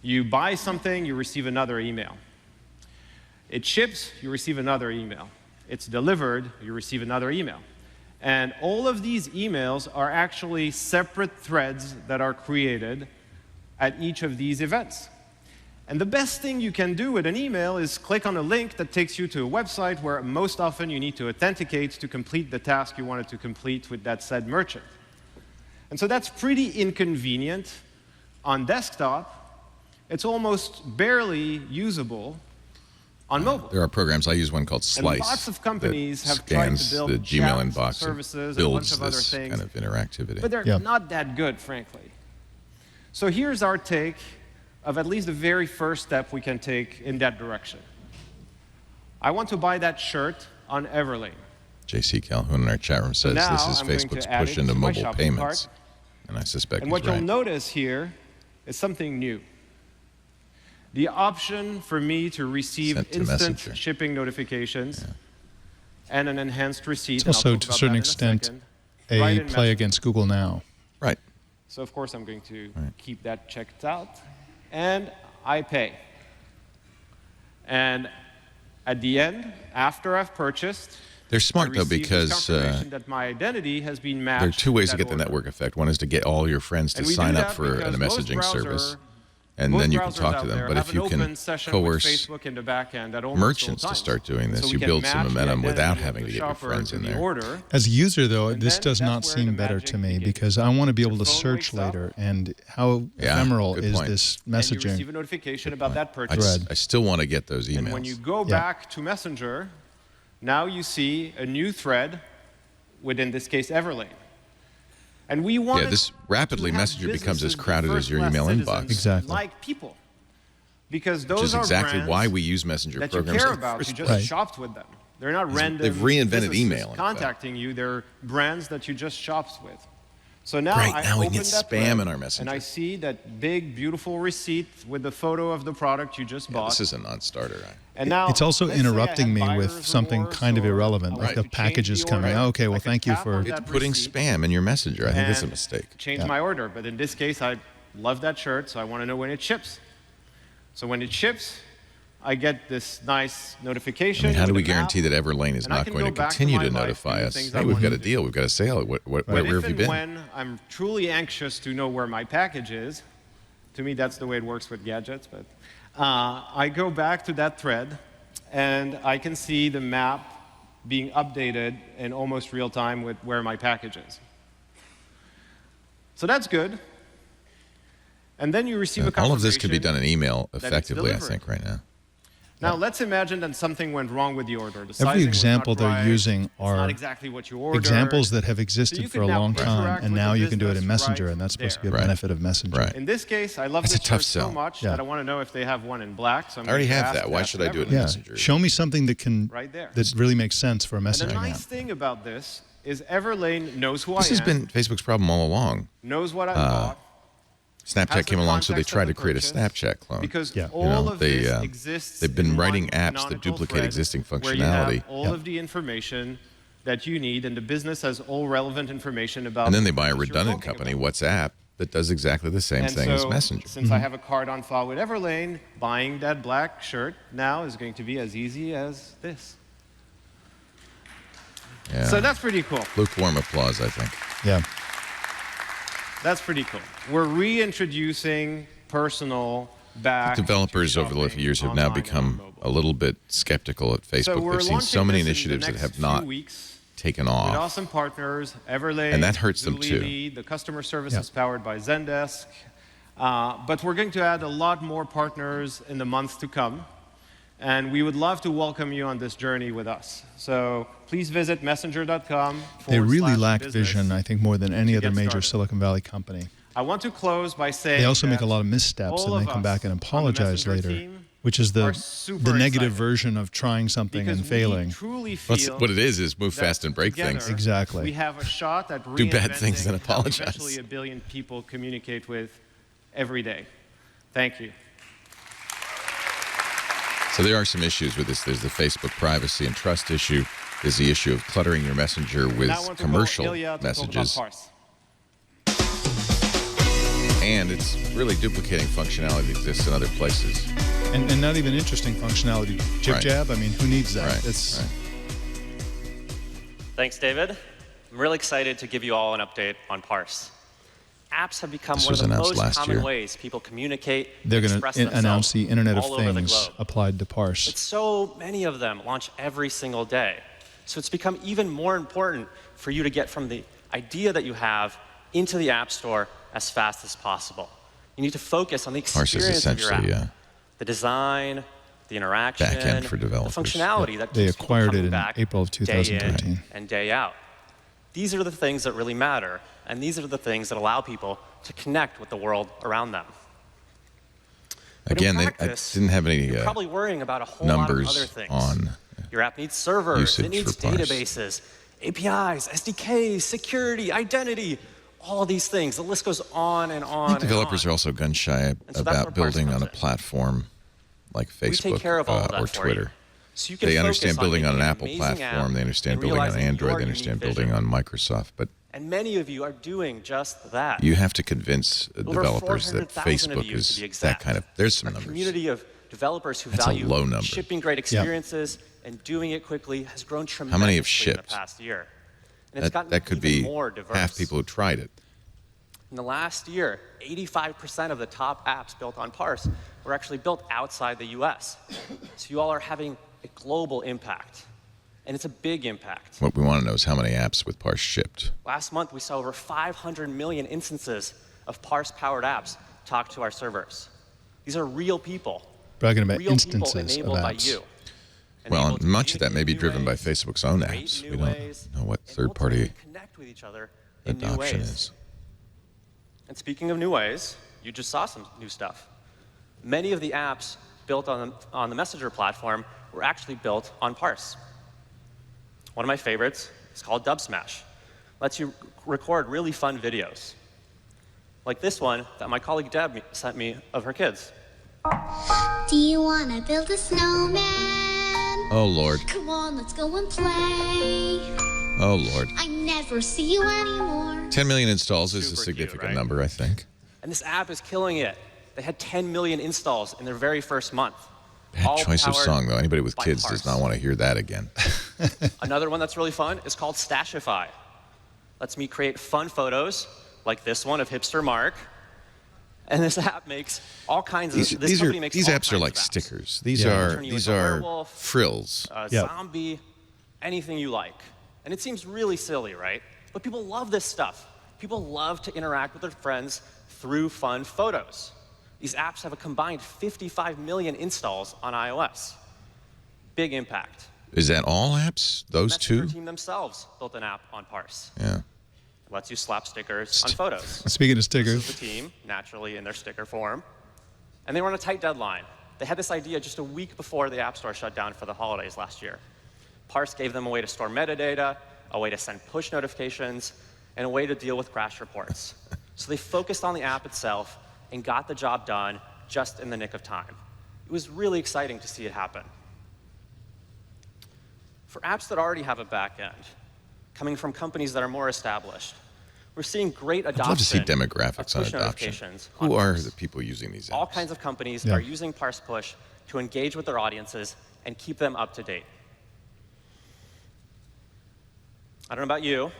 You buy something, you receive another email. It ships, you receive another email. It's delivered, you receive another email. And all of these emails are actually separate threads that are created at each of these events. And the best thing you can do with an email is click on a link that takes you to a website where most often you need to authenticate to complete the task you wanted to complete with that said merchant. And so that's pretty inconvenient on desktop. It's almost barely usable on mobile. There are programs. I use one called Slice. And lots of companies that have tried to scans build the Gmail chat inbox services and and a bunch builds of other this things. kind of interactivity. But they're Yeah. not that good, frankly. So here's our take of at least the very first step we can take in that direction. I want to buy that shirt on Everlane. JC Calhoun in our chat room says now this is I'm going Facebook's to add push it into to my mobile shopping payments. cart. And I suspect And he's what right. you'll notice here is something new. The option for me to receive Sent to instant Messenger. shipping notifications and an enhanced receipt. It's and I'll also, talk to a about certain that in a extent, second, a right in play Messenger. against Google Now. Right. So of course I'm going to Right. keep that checked out. And I pay. And at the end, after I've purchased, They're smart, I though, receive this because confirmation that my identity has been matched. there are two ways to with get the that order. network effect. One is to get all your friends to And we do sign up that for a because most messaging service, and most then you can browsers talk out to them. there But have if you an can open session with coerce Facebook in the back end at almost merchants all to times. start doing this, So we you can build some match the momentum without identity of having the to get your shopper friends to in the there. order. As a user, though, And this then does that's not where seem the better magic to me begins. because I want to be able to Your phone search wakes up, later. And how Yeah, ephemeral good is point. this And you receive messaging? a notification about that I, purchase. Thread. I still want to get those emails. And when you go Yeah. back to Messenger, now you see a new thread with, in this case, Everlane. And we want this rapidly Messenger becomes as crowded as your email inbox. Exactly. Like people. Because those Which is are exactly brands why we use Messenger that you programs. care in the about. You first just Right. shopped with them. They're not random they've reinvented businesses email, in fact. contacting you. They're brands that you just shopped with. So now Great, I now we open can get that spam thread, in our Messenger. and I see that big, beautiful receipt with the photo of the product you just bought. This is a non-starter. And now, It's also let's say I interrupting have me buyer's with something remorse, kind of or irrelevant, I like want the to package change is the coming. order. Oh, okay, well, I can thank you tap for. on It's that putting receipt spam in your Messenger. I think that's a and mistake. change my order. But in this case, I love that shirt, so I want to know when it ships. So when it ships, I get this nice notification. I mean, how do with we a map, guarantee that Everlane is and I not can going go to back to continue my to life, notify do the us? things I Hey, we've want got to a do. deal. We've got a sale. Where But have if you and been? when I'm truly anxious to know where my package is, to me that's the way it works with gadgets, but I go back to that thread and I can see the map being updated in almost real time with where my package is. So that's good. And then you receive a confirmation. All of this can be done in email it's effectively, I delivered. think, right now. Now let's imagine that something went wrong with the order. The Every sizing was example not they're right, using it's are not exactly what you ordered. examples that have So existed you for can a now long time, interact and with now the you can do it in business Messenger, right and that's supposed to be a there. Right. benefit of Messenger. Right. In this case, I love That's this a tough shirt so sell. much Yeah. that I want to know if they have one in black. So I'm I already going to have ask that. Why that should to I do it in everyone. Yeah, Messenger? show me something that can Right there. that really makes sense for a And the messaging nice app. thing about this is Everlane knows who This I has am, been Facebook's problem all along. knows what I bought. Snapchat has the came along, so they context tried of to the create a purchase, Snapchat clone. Because Yeah. all of this exists they've been in writing one apps that canonical duplicate thread existing where you have functionality. all of the information that you need, and the business has all relevant information about. And then they buy a what you're redundant talking company, about. WhatsApp, that does exactly the same And thing as so, Messenger. since I have a card on file with Everlane, buying that black shirt now is going to be as easy as this. Yeah. So that's pretty cool. Lukewarm applause, I think. Yeah. That's pretty cool. We're reintroducing personal back. Developers to over the shopping years have now online and on become mobile. a little bit skeptical at So Facebook. we're They've seen so launching many this in the initiatives that next have few not weeks taken with off. awesome partners, Everlane, And that hurts them too. Zulily, the customer service Yeah. is powered by Zendesk. But we're going to add a lot more partners in the months to come. And we would love to welcome you on this journey with us. So please visit messenger.com. They really / lack business. vision, I think, more than any to other get major started. Silicon Valley company. I want to close by saying They also make that a lot of missteps all and then of come back and us on the apologize Messenger later, team which is are the super negative excited version of trying something because and failing. we truly What's- feel what it is move that fast and break together things. Exactly. We have a shot at Do bad things reinventing and how apologize. eventually a billion people communicate with every day. Thank you. So there are some issues with this. There's the Facebook privacy and trust issue. There's the issue of cluttering your messenger with Now I want to commercial call Ilya to messages. talk about Parse. And it's really duplicating functionality that exists in other places. And not even interesting functionality. Jib Right. jab, I mean, who needs that? Right, It's right. Thanks, David. I'm really excited to give you all an update on Parse. Apps have become This one was of the announced most last common year. ways people communicate, they're going express to themselves announce the Internet of all over the Things globe. applied to Parse. But so many of them launch every single day. So it's become even more important for you to get from the idea that you have into the App Store as fast as possible. You need to focus on the Parse is experience of your app, essentially the design, the interaction, Back-end for developers. the functionality that They keeps people acquired coming it in back April of day in 2013. and day out. These are the things that really matter, and these are the things that allow people to connect with the world around them. But Again, in I practice, didn't have any you're probably worrying about a whole lot of other numbers things. on Your app needs servers, usage it needs for Parse. databases, APIs, SDKs, security, identity, all of these things. The list goes on and on. I think developers are also gun shy so that's where about Parse building comes on a in. platform like We Facebook take care of all of that or for Twitter. you. So you can They focus understand building on an making Apple amazing platform. app They understand and building on realizing Android. your They understand unique building vision. on Microsoft. But And many of you are doing just that. you have to convince Over developers that 400,000 of Facebook you, to is be that exact. kind of. There's some A numbers. community of developers who That's a value low number. shipping great experiences and doing it quickly has grown tremendously many have in shipped? the past year. And it's gotten That could even be more diverse. half people who tried it. In the last year, 85% of the top apps built on Parse were actually built outside the US. So you all are having a global impact. And it's a big impact. What we want to know is how many apps with Parse shipped. Last month, we saw over 500 million instances of Parse-powered apps talk to our servers. These are real people. Bragging about Real instances people of enabled by apps. you. Well, Enabled to much of that may be communicate in driven new by ways, Facebook's own create apps. new We don't ways, know what and third-party ultimately connect with each other in new adoption ways. is. And speaking of new ways, you just saw some new stuff. Many of the apps built on the Messenger platform were actually built on Parse. One of my favorites is called Dubsmash. lets you record really fun videos, like this one that my colleague Deb sent me of her kids. Do you want to build a snowman? Oh, Lord. Come on, let's go and play. Oh, Lord. I never see you anymore. 10 million installs is a Super significant cute, right? number, I think. And this app is killing it. They had 10 million installs in their very first month. Bad all choice of powered song, though. Anybody with by kids Parse. does not want to hear that again. Another one that's really fun is called Stashify. Lets me create fun photos, like this one of hipster Mark. And this app makes all kinds of. This company makes These all apps are kinds like of apps. stickers. These Turn you these into a are werewolf, frills. a Yep. zombie, anything you like. And it seems really silly, right? But people love this stuff. People love to interact with their friends through fun photos. These apps have a combined 55 million installs on iOS. Big impact. Is that all apps? Those Messenger two? team themselves built an app on Parse. Yeah. It lets you slap stickers on photos. Speaking of This stickers, is the team, naturally in their sticker form. And they were on a tight deadline. They had this idea just a week before the App Store shut down for the holidays last year. Parse gave them a way to store metadata, a way to send push notifications, and a way to deal with crash reports. So they focused on the app itself and got the job done just in the nick of time. It was really exciting to see it happen. For apps that already have a back end, coming from companies that are more established, we're seeing great adoption. I'd love to see of demographics on push adoption. notifications on Who are Parse. the people using these apps? All kinds of companies Yeah. are using Parse Push to engage with their audiences and keep them up to date. I don't know about you,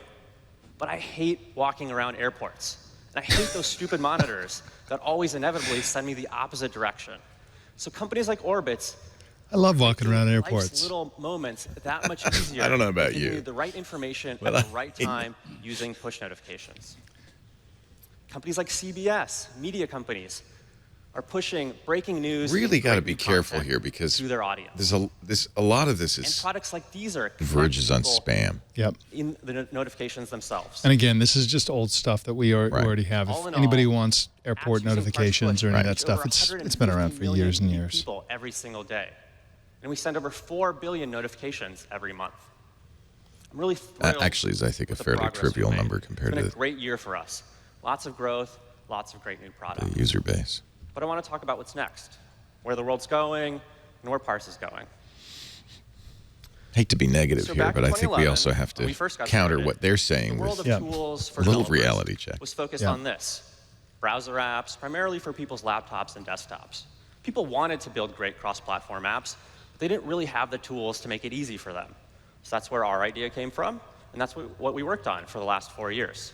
but I hate walking around airports. And I hate those stupid monitors that always inevitably send me the opposite direction. So companies like Orbitz I love walking around life's airports. little moments that much easier. I don't know about giving you. the right information Well, at the right time using push notifications. Companies like CBS, media companies, are pushing breaking news. Really and got to great be new careful content here because to their audience. there's a lot of this And is products like Deezer verges on connect people spam. Yep. in the notifications themselves. And again, this is just old stuff that we Right. already have. All If in anybody all, wants airport apps using notifications Parse or any of Push that stuff, reach it's been around for 150 million years and unique years. people every single day. And we send over 4 billion notifications every month. I'm really thrilled. That actually is, I think, a with the fairly progress we've trivial made. number compared It's been to a great year for us. Lots of growth, lots of great new products. the user base. But I want to talk about what's next, where the world's going, and where Parse is going. Hate to be negative So here, back in but I think we 2011, also have when we to first got counter started, what they're The saying world with of Yeah. tools for a little developers reality check. was focused Yeah. on this. Browser apps, primarily for people's laptops and desktops. People wanted to build great cross-platform apps, but they didn't really have the tools to make it easy for them. So that's where our idea came from, and that's what we worked on for the last 4 years.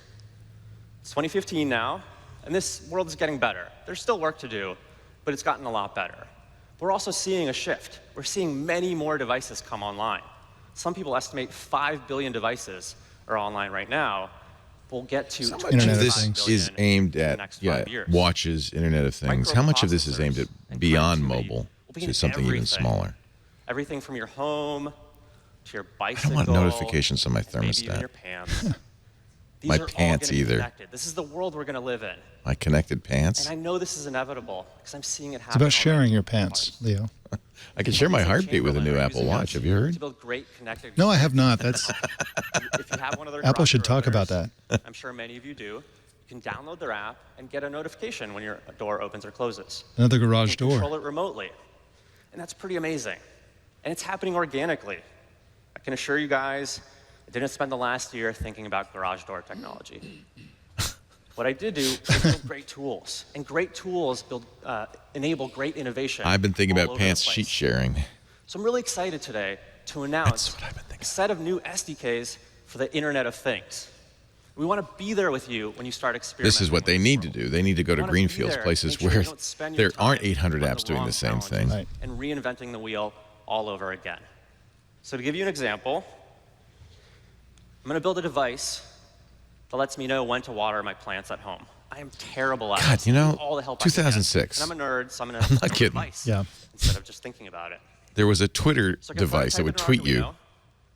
It's 2015 now, and this world is getting better. There's still work to do, but it's gotten a lot better. We're also seeing a shift. We're seeing many more devices come online. Some people estimate 5 billion devices are online right now. We'll get to How much Internet of of this Things. is aimed in the at next 5 years. watches, Internet of Things? How much of this is aimed Microprocessors at and beyond connectivity mobile will be to in something even everything. smaller? Everything from your home to your I bicycle. don't want notifications on my maybe even thermostat. your pants. These My are all pants gonna be either. connected. This is the world we're going to live in. My connected pants? And I know this is inevitable because I'm seeing it happen. It's about sharing already. your pants, Leo. I can share my Companies like heartbeat with a new Chamberlain are Apple using Watch. us Have you heard? To build great connected. No, I have not. That's If you have one of their Apple garage should talk about routers, that. I'm sure many of you do. You can download their app and get a notification when your door opens or closes. Another You garage can control door. it remotely. And that's pretty amazing. And it's happening organically. I can assure you guys, I didn't spend the last year thinking about garage door technology. What I did do was build great tools. And great tools enable great innovation. I've been thinking all about over the pants place. sheet sharing. So I'm really excited today to announce That's what I've been thinking. a set of new SDKs for the Internet of Things. We want to be there with you when you start experimenting. This is what they with need this to world. do. They need to go We to wanna be greenfields, there to places make sure where you don't spend your there aren't time 800 on apps the doing wrong the same challenges thing. Right. And reinventing the wheel all over again. So to give you an example, I'm going to build a device that lets me know when to water my plants at home. I am terrible at God, it. you I know, need all the help I can get. 2006. And I'm a nerd, so I'm going to I'm not kidding. device Yeah. instead of just thinking about it. There was a Twitter So I can device that type would in an tweet Arduino, you and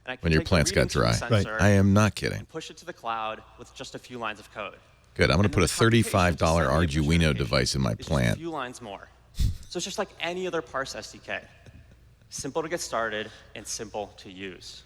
I can when your take the plants got readings from the dry. Right. sensor I am not kidding. and push it to the cloud with just a few lines of code. Good. I'm going to And put a then the computation to $35 send me a push Arduino notification device in my is just plant. a few lines more. So it's just like any other Parse SDK. Simple to get started and simple to use.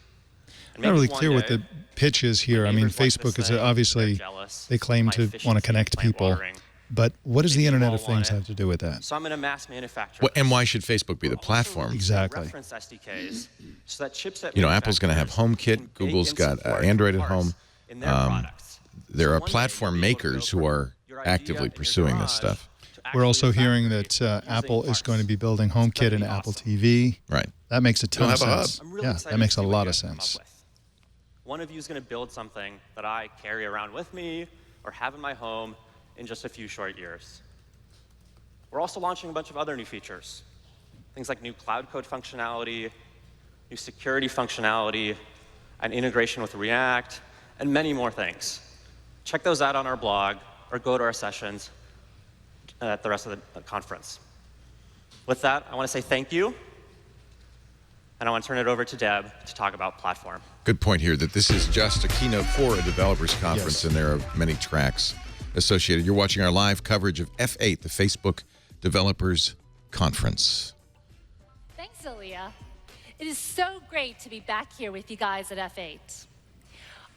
And Not maybe really one clear what day, the pitch is here. my I mean, neighbors like this Facebook is thing, obviously, they're jealous, they claim my to want to efficiency connect of plant people. watering. But what does the Maybe you Internet all of want Things it. have to do with that? So I'm going to mass manufacture Well, and this. why should Facebook be the We're also platform? releasing Exactly. reference SDKs so that chipset You know, Apple's going to have manufacturers HomeKit. can bake Google's and got support Android at Parse home. in their products. There So are one day platform you'll be able to makers go who from are your idea actively in your pursuing this garage stuff. to We're actually also hearing factory that using Apple is Parse. going to be building It's gonna HomeKit be and Apple awesome. TV. Right. That makes a ton They'll of have a hub. sense. I'm really Yeah, excited that makes to a see what lot you of guys come up sense. with. One of you is going to build something that I carry around with me or have in my home in just a few short years. We're also launching a bunch of other new features. Things like new cloud code functionality, new security functionality, and integration with React, and many more things. Check those out on our blog or go to our sessions at the rest of the conference. With that, I want to say thank you, and I want to turn it over to Deb to talk about platform. Good point here that this is just a keynote for a developers conference, Yes. and there are many tracks associated. You're watching our live coverage of F8, the Facebook Developers Conference. Thanks, Aaliyah. It is so great to be back here with you guys at F8.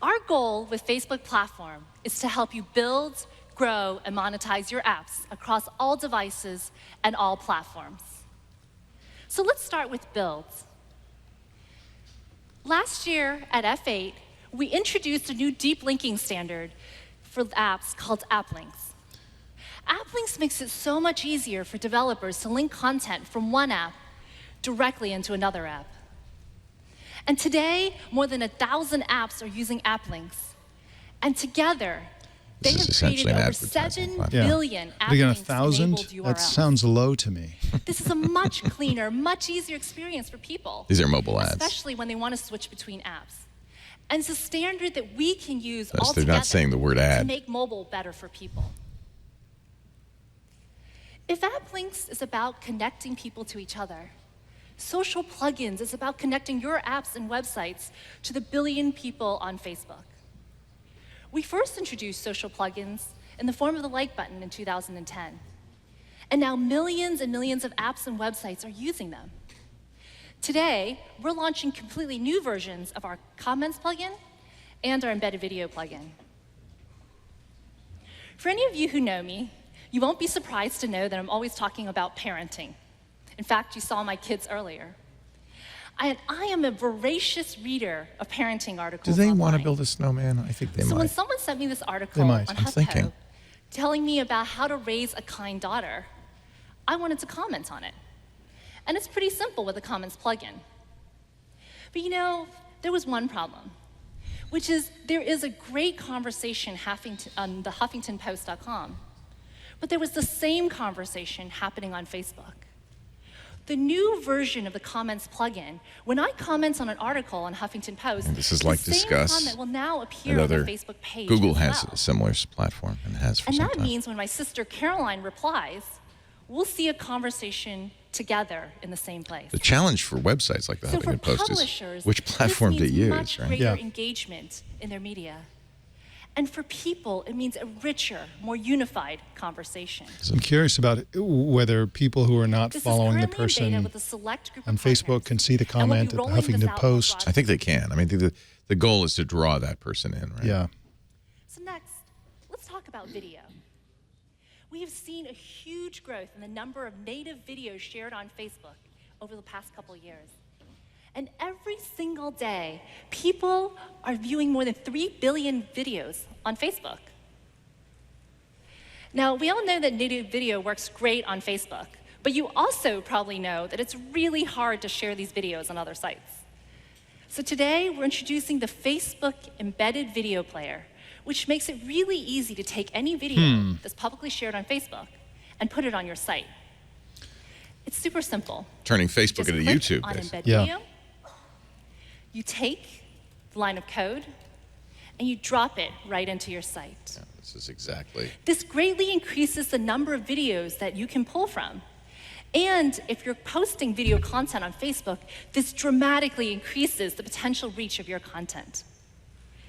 Our goal with Facebook Platform is to help you build, grow, and monetize your apps across all devices and all platforms. So let's start with builds. Last year at F8, we introduced a new deep linking standard for apps called App Links. App Links makes it so much easier for developers to link content from one app directly into another app. And today, more than 1,000 apps are using App Links. And together, they This is have essentially created an over advertising 7 platform. billion app Again, links 1,000? enabled URLs. That sounds low to me. This is a much cleaner, much easier experience for people. These are mobile ads. Especially when they want to switch between apps. And it's a standard that we can use Thus, all they're together not saying the word to ad. make mobile better for people. If App Links is about connecting people to each other, Social Plugins is about connecting your apps and websites to the billion people on Facebook. We first introduced social plugins in the form of the like button in 2010. And now millions and millions of apps and websites are using them. Today, we're launching completely new versions of our Comments plugin and our embedded video plugin. For any of you who know me, you won't be surprised to know that I'm always talking about parenting. In fact, you saw my kids earlier. I am a voracious reader of parenting articles Do they online. want to build a snowman? I think they So when might. someone sent me this article They on might. I'm thinking. HuffPo telling me about how to raise a kind daughter, I wanted to comment on it. And it's pretty simple with the Comments plugin. But you know, there was one problem, which is there is a great conversation on the HuffingtonPost.com, but there was the same conversation happening on Facebook. The new version of the Comments plugin, when I comment on an article on Huffington Post, And this is the like same Discuss comment will now appear and on the other. Facebook page. Google as has well. a similar platform and has for And some that time. means when my sister Caroline replies, we'll see a conversation together in the same place. The challenge for websites like the So for Huffington Post is publishers, which platform this to means use, much right? greater Yeah. engagement in their media. And for people, it means a richer, more unified conversation. I'm curious about whether people who are not This is following the currently in beta person with a select group on of Facebook partners, can see the and we'll be comment at the rolling this Huffington out more Post. broadly. I think they can. I mean, the goal is to draw that person in, right? Yeah. So next, let's talk about video. We have seen a huge growth in the number of native videos shared on Facebook over the past couple of years. And every single day, people are viewing more than 3 billion videos on Facebook. Now, we all know that native video works great on Facebook, but you also probably know that it's really hard to share these videos on other sites. So today, we're introducing the Facebook Embedded Video Player, which makes it really easy to take any video that's publicly shared on Facebook and put it on your site. It's super simple. Turning Facebook Just into click YouTube, on basically. Embed Yeah. Video. You take the line of code, and you drop it right into your site. Yeah, this is exactly. This greatly increases the number of videos that you can pull from. And if you're posting video content on Facebook, this dramatically increases the potential reach of your content.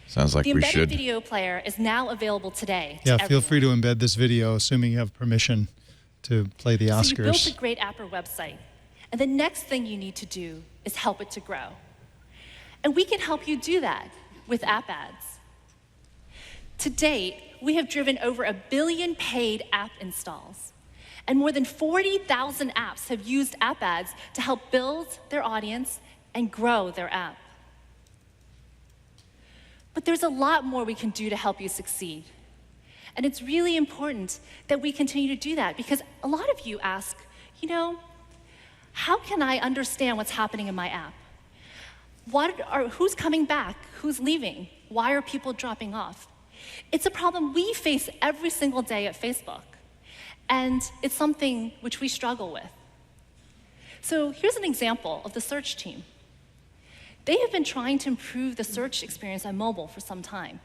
Sounds like The we embedded should. video player is now available today. to Yeah, feel free everyone. to embed this video, assuming you have permission to play the So you built a Oscars. great app or website, and the next thing you need to do is help it to grow. And we can help you do that with app ads. To date, we have driven over 1 billion paid app installs. And more than 40,000 apps have used app ads to help build their audience and grow their app. But there's a lot more we can do to help you succeed. And it's really important that we continue to do that, because a lot of you ask, how can I understand what's happening in my app? Who's coming back? Who's leaving? Why are people dropping off? It's a problem we face every single day at Facebook. And it's something which we struggle with. So here's an example of the search team. They have been trying to improve the search experience on mobile for some time.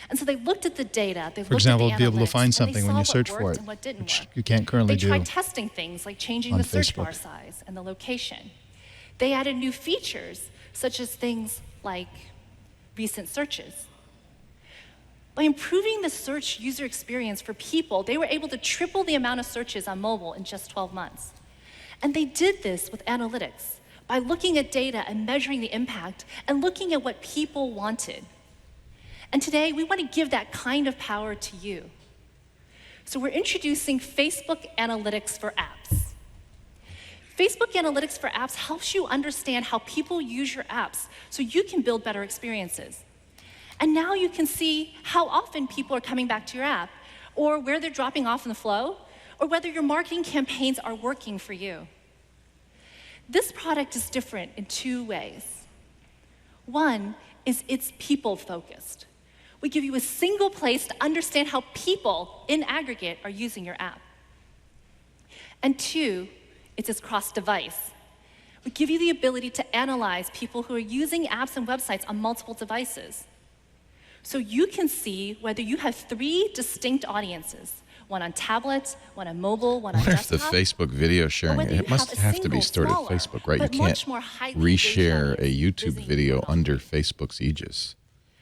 And so they looked at the data, they looked at the analytics, For example, be able to find something when you and they saw search what for worked it, and what didn't which work. you can't currently do. They tried testing things like changing on the search bar Facebook. size and the location. They added new features, such as things like recent searches. By improving the search user experience for people, they were able to triple the amount of searches on mobile in just 12 months. And they did this with analytics, by looking at data and measuring the impact and looking at what people wanted. And today, we want to give that kind of power to you. So we're introducing Facebook Analytics for Apps. Facebook Analytics for Apps helps you understand how people use your apps so you can build better experiences. And now you can see how often people are coming back to your app, or where they're dropping off in the flow, or whether your marketing campaigns are working for you. This product is different in 2 ways. One is it's people-focused. We give you a single place to understand how people in aggregate are using your app. And 2, it's cross-device. We give you the ability to analyze people who are using apps and websites on multiple devices. So you can see whether you have 3 distinct audiences, one on tablet, one on mobile, one on I wonder if desktop. the Facebook video sharing, whether you it must have a have to be stored at single, Facebook, right? You but can't much more highly reshare engaged a audience YouTube visiting video you on under mobile. Facebook's aegis.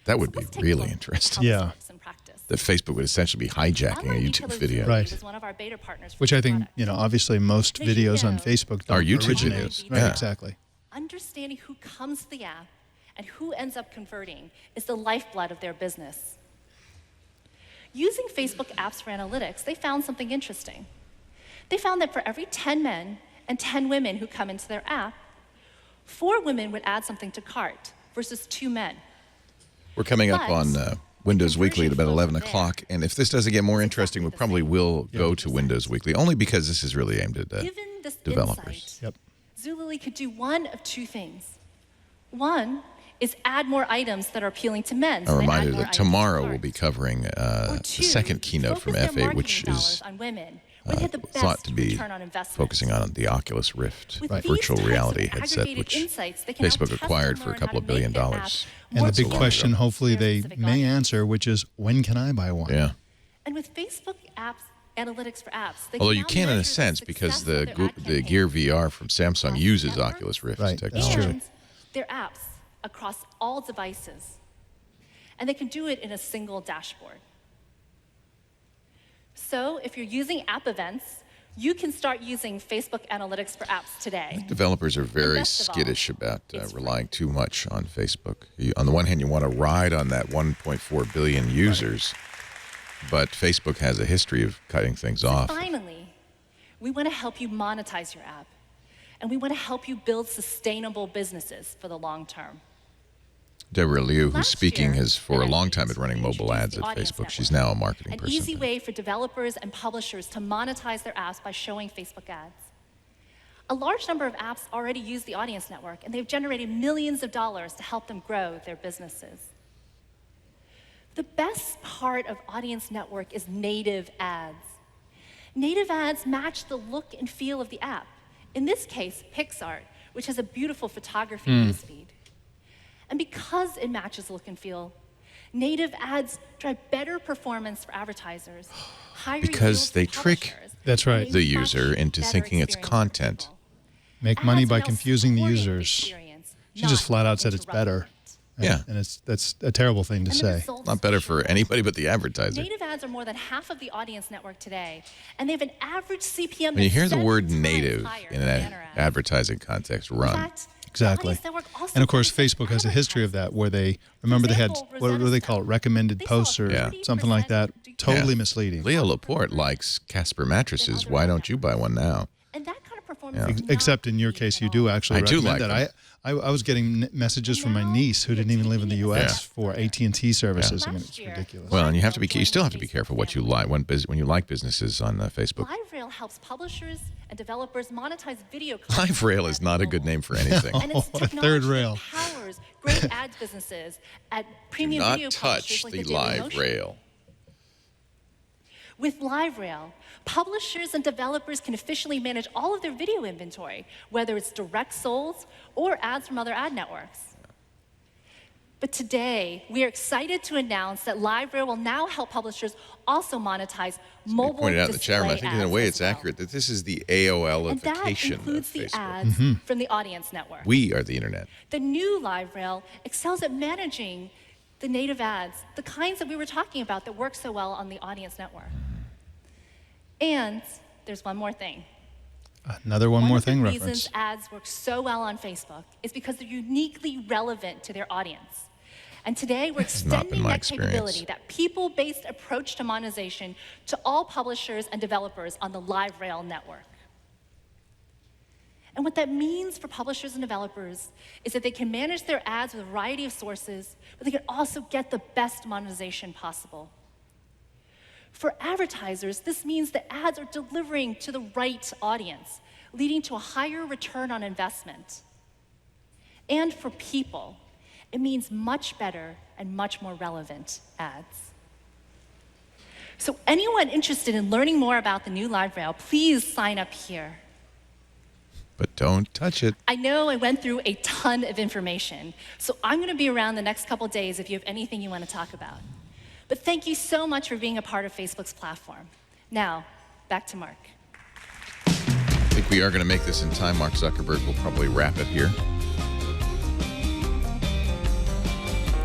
That would So be let's take a really look at interesting. how Yeah. this works in practice. That Facebook would essentially be hijacking a Online YouTube retailer video. Zuckerberg Right. is one of our beta partners for Which I this think, product. obviously most Now, you videos on know Facebook Are don't YouTube originate. videos, Right, yeah. exactly. Understanding who comes to the app and who ends up converting is the lifeblood of their business. Using Facebook apps for analytics, they found something interesting. They found that for every 10 men and 10 women who come into their app, 4 women would add something to cart versus 2 men. We're coming up But on Windows Weekly at about conversion 11 flows from o'clock, there. and if this doesn't get more It's interesting, we exactly the probably same. will go to Windows Weekly, only because this is really aimed at Given this developers. insight, Yep. Zulily could do one of 2 things. One is add more items that are appealing to men. A so they add reminder more that items to tomorrow cart. we'll be covering Or the 2, second keynote from focus their F8, which marketing is dollars on women, when they have the thought best to be return on investment. focusing on the Oculus Rift With these virtual types of reality headset, aggregated which insights, they can now Facebook test acquired and for a learn couple how of to billion make their dollars. app And more the big tailored question, to hopefully their they specific may audience. answer, which is, when can I buy one? Yeah. And with Facebook apps, analytics for apps, they Although can you now can in measure a the sense because success of their ad the Gear campaigns VR from Samsung across uses networks Oculus Rift Right, that's technology. true. and their apps across all devices. And they can do it in a single dashboard. So if you're using app events, you can start using Facebook Analytics for apps today. Developers are very best of all, skittish about it's free. relying too much on Facebook. On the one hand, you want to ride on that 1.4 billion users, but Facebook has a history of cutting things off. Finally, we want to help you monetize your app, and we want to help you build sustainable businesses for the long term. Deborah Liu, who's Last speaking, year has for a at long F8, time been running we mobile introduced ads the at Audience Facebook. She's Network, now a marketing an person. easy way for developers and publishers to monetize their apps by showing Facebook ads. A large number of apps already use the Audience Network, and they've generated millions of dollars to help them grow their businesses. The best part of Audience Network is native ads. Native ads match the look and feel of the app. In this case, PixArt, which has a beautiful photography newsfeed. And because it matches look and feel, native ads drive better performance for advertisers, higher Because yields they for trick publishers, That's right. and a the much user into better thinking it's experience for content. people. Make money Ads by are now confusing the supporting users. experience, She just not flat out said it's interrupting better. it. Yeah. And that's a terrible thing to And the say. results Not better for show. anybody but the advertiser. Native ads are more than half of the Audience Network today, and they have an average CPM When you that's hear the 7 word times native higher in than an banner ads. advertising context, In run. fact, Exactly. the Audience Network also also And of course, benefit Facebook has a history of that, where they had example, what do they call it, recommended They saw a posts or 30% something like that. Totally misleading. Leo Laporte likes Casper mattresses. Why don't you buy one now? And that kind of performance is not Except in your case, you do actually I do recommend like that. I was getting messages from my niece who didn't even live in the U.S. for AT&T services. Yeah. I mean, it's ridiculous. Well, and you still have to be careful what you like when you like businesses on Facebook. LiveRail helps publishers and developers monetize video content. LiveRail is not a good name for anything. And it's a third technology rail. that powers great ads businesses at Do premium video not publishers touch like the the Daily Motion. LiveRail. With LiveRail, publishers and developers can efficiently manage all of their video inventory, whether it's direct sold or ads from other ad networks. But today, we are excited to announce that LiveRail will now help publishers also monetize mobile Pointed out in the chat room, I display think in a ads way as it's well. accurate that this is the And that AOL-ification of includes the Facebook. ads from the Audience Network. We are the internet. The new LiveRail excels at managing the native ads, the kinds that we were talking about that work so well on the Audience Network. And there's one more thing. Another one more thing One of the reference. reasons ads work so well on Facebook is because they're uniquely relevant to their audience. And today we're has not been extending my that experience. capability, that people-based approach to monetization, to all publishers and developers on the LiveRail network. And what that means for publishers and developers is that they can manage their ads with a variety of sources, but they can also get the best monetization possible. For advertisers, this means that ads are delivering to the right audience, leading to a higher return on investment. And for people, it means much better and much more relevant ads. So anyone interested in learning more about the new LiveRail, please sign up here. But don't touch it. I know I went through a ton of information, so I'm going to be around the next couple days if you have anything you want to talk about. But thank you so much for being a part of Facebook's platform. Now, back to Mark. I think we are going to make this in time. Mark Zuckerberg will probably wrap it here.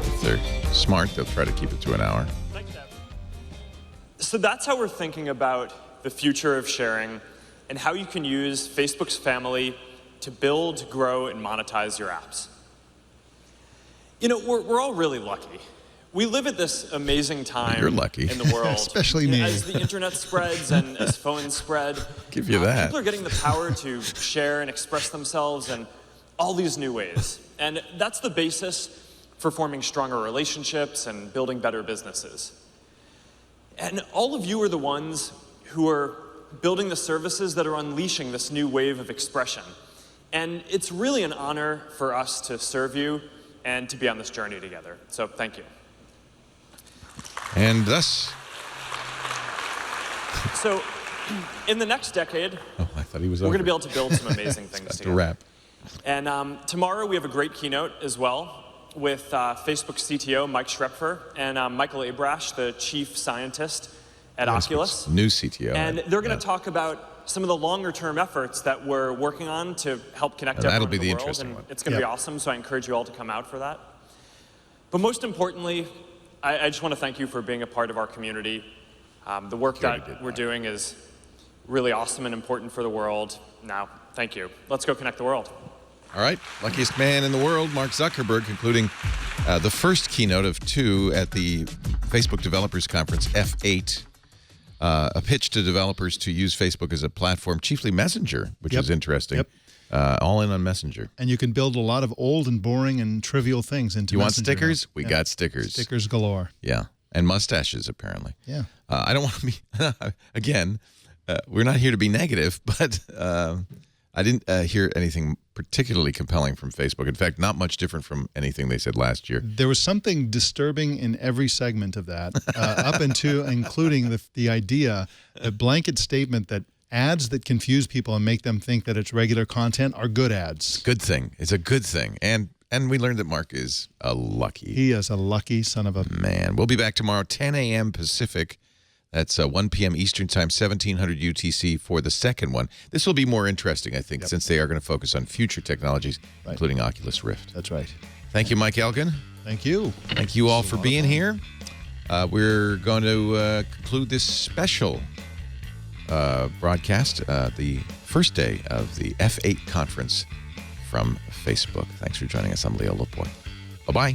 If they're smart, they'll try to keep it to an hour. So that's how we're thinking about the future of sharing and how you can use Facebook's family to build, grow, and monetize your apps. You know, we're all really lucky. We live at this amazing time You're lucky. in the world. Especially me. As the internet spreads and as phones spread, Give you that. people are getting the power to share and express themselves in all these new ways. And that's the basis for forming stronger relationships and building better businesses. And all of you are the ones who are building the services that are unleashing this new wave of expression. And it's really an honor for us to serve you and to be on this journey together. So thank you. And thus... So in the next decade, Oh, I thought he was we're over. going to be able to build some amazing things Got to together. wrap. And tomorrow we have a great keynote as well with Facebook CTO Mike Schrepfer and Michael Abrash, the chief scientist at Oculus. New CTO. And they're going to talk about some of the longer-term efforts that we're working on to help connect And that'll everyone be in the the world. interesting And one. it's going to be awesome, so I encourage you all to come out for that. But most importantly, I just want to thank you for being a part of our community. The work that we're doing is really awesome and important for the world. Now, thank you. Let's go connect the world. All right, luckiest man in the world, Mark Zuckerberg, concluding the first keynote of two at the Facebook Developers Conference F8. A pitch to developers to use Facebook as a platform, chiefly Messenger, which is interesting. Yep. All in on Messenger. And you can build a lot of old and boring and trivial things into You want Messenger now. stickers? We got stickers. Stickers galore. Yeah, and mustaches, apparently. Yeah. I don't want to be, again, we're not here to be negative, but I didn't hear anything particularly compelling from Facebook. In fact, not much different from anything they said last year. There was something disturbing in every segment of that, up into including the idea, the blanket statement that ads that confuse people and make them think that it's regular content are good ads. Good thing. It's a good thing. And we learned that Mark is a lucky He is a lucky son of a... man. We'll be back tomorrow, 10 a.m. Pacific. That's 1 p.m. Eastern Time, 1700 UTC for the second one. This will be more interesting, I think, since they are going to focus on future technologies, including Oculus Rift. That's right. Thank you, Mike Elgan. Thank you. Thank you all for being here. We're going to conclude this special broadcast, the first day of the F8 conference from Facebook. Thanks for joining us. I'm Leo Laporte. Bye-bye.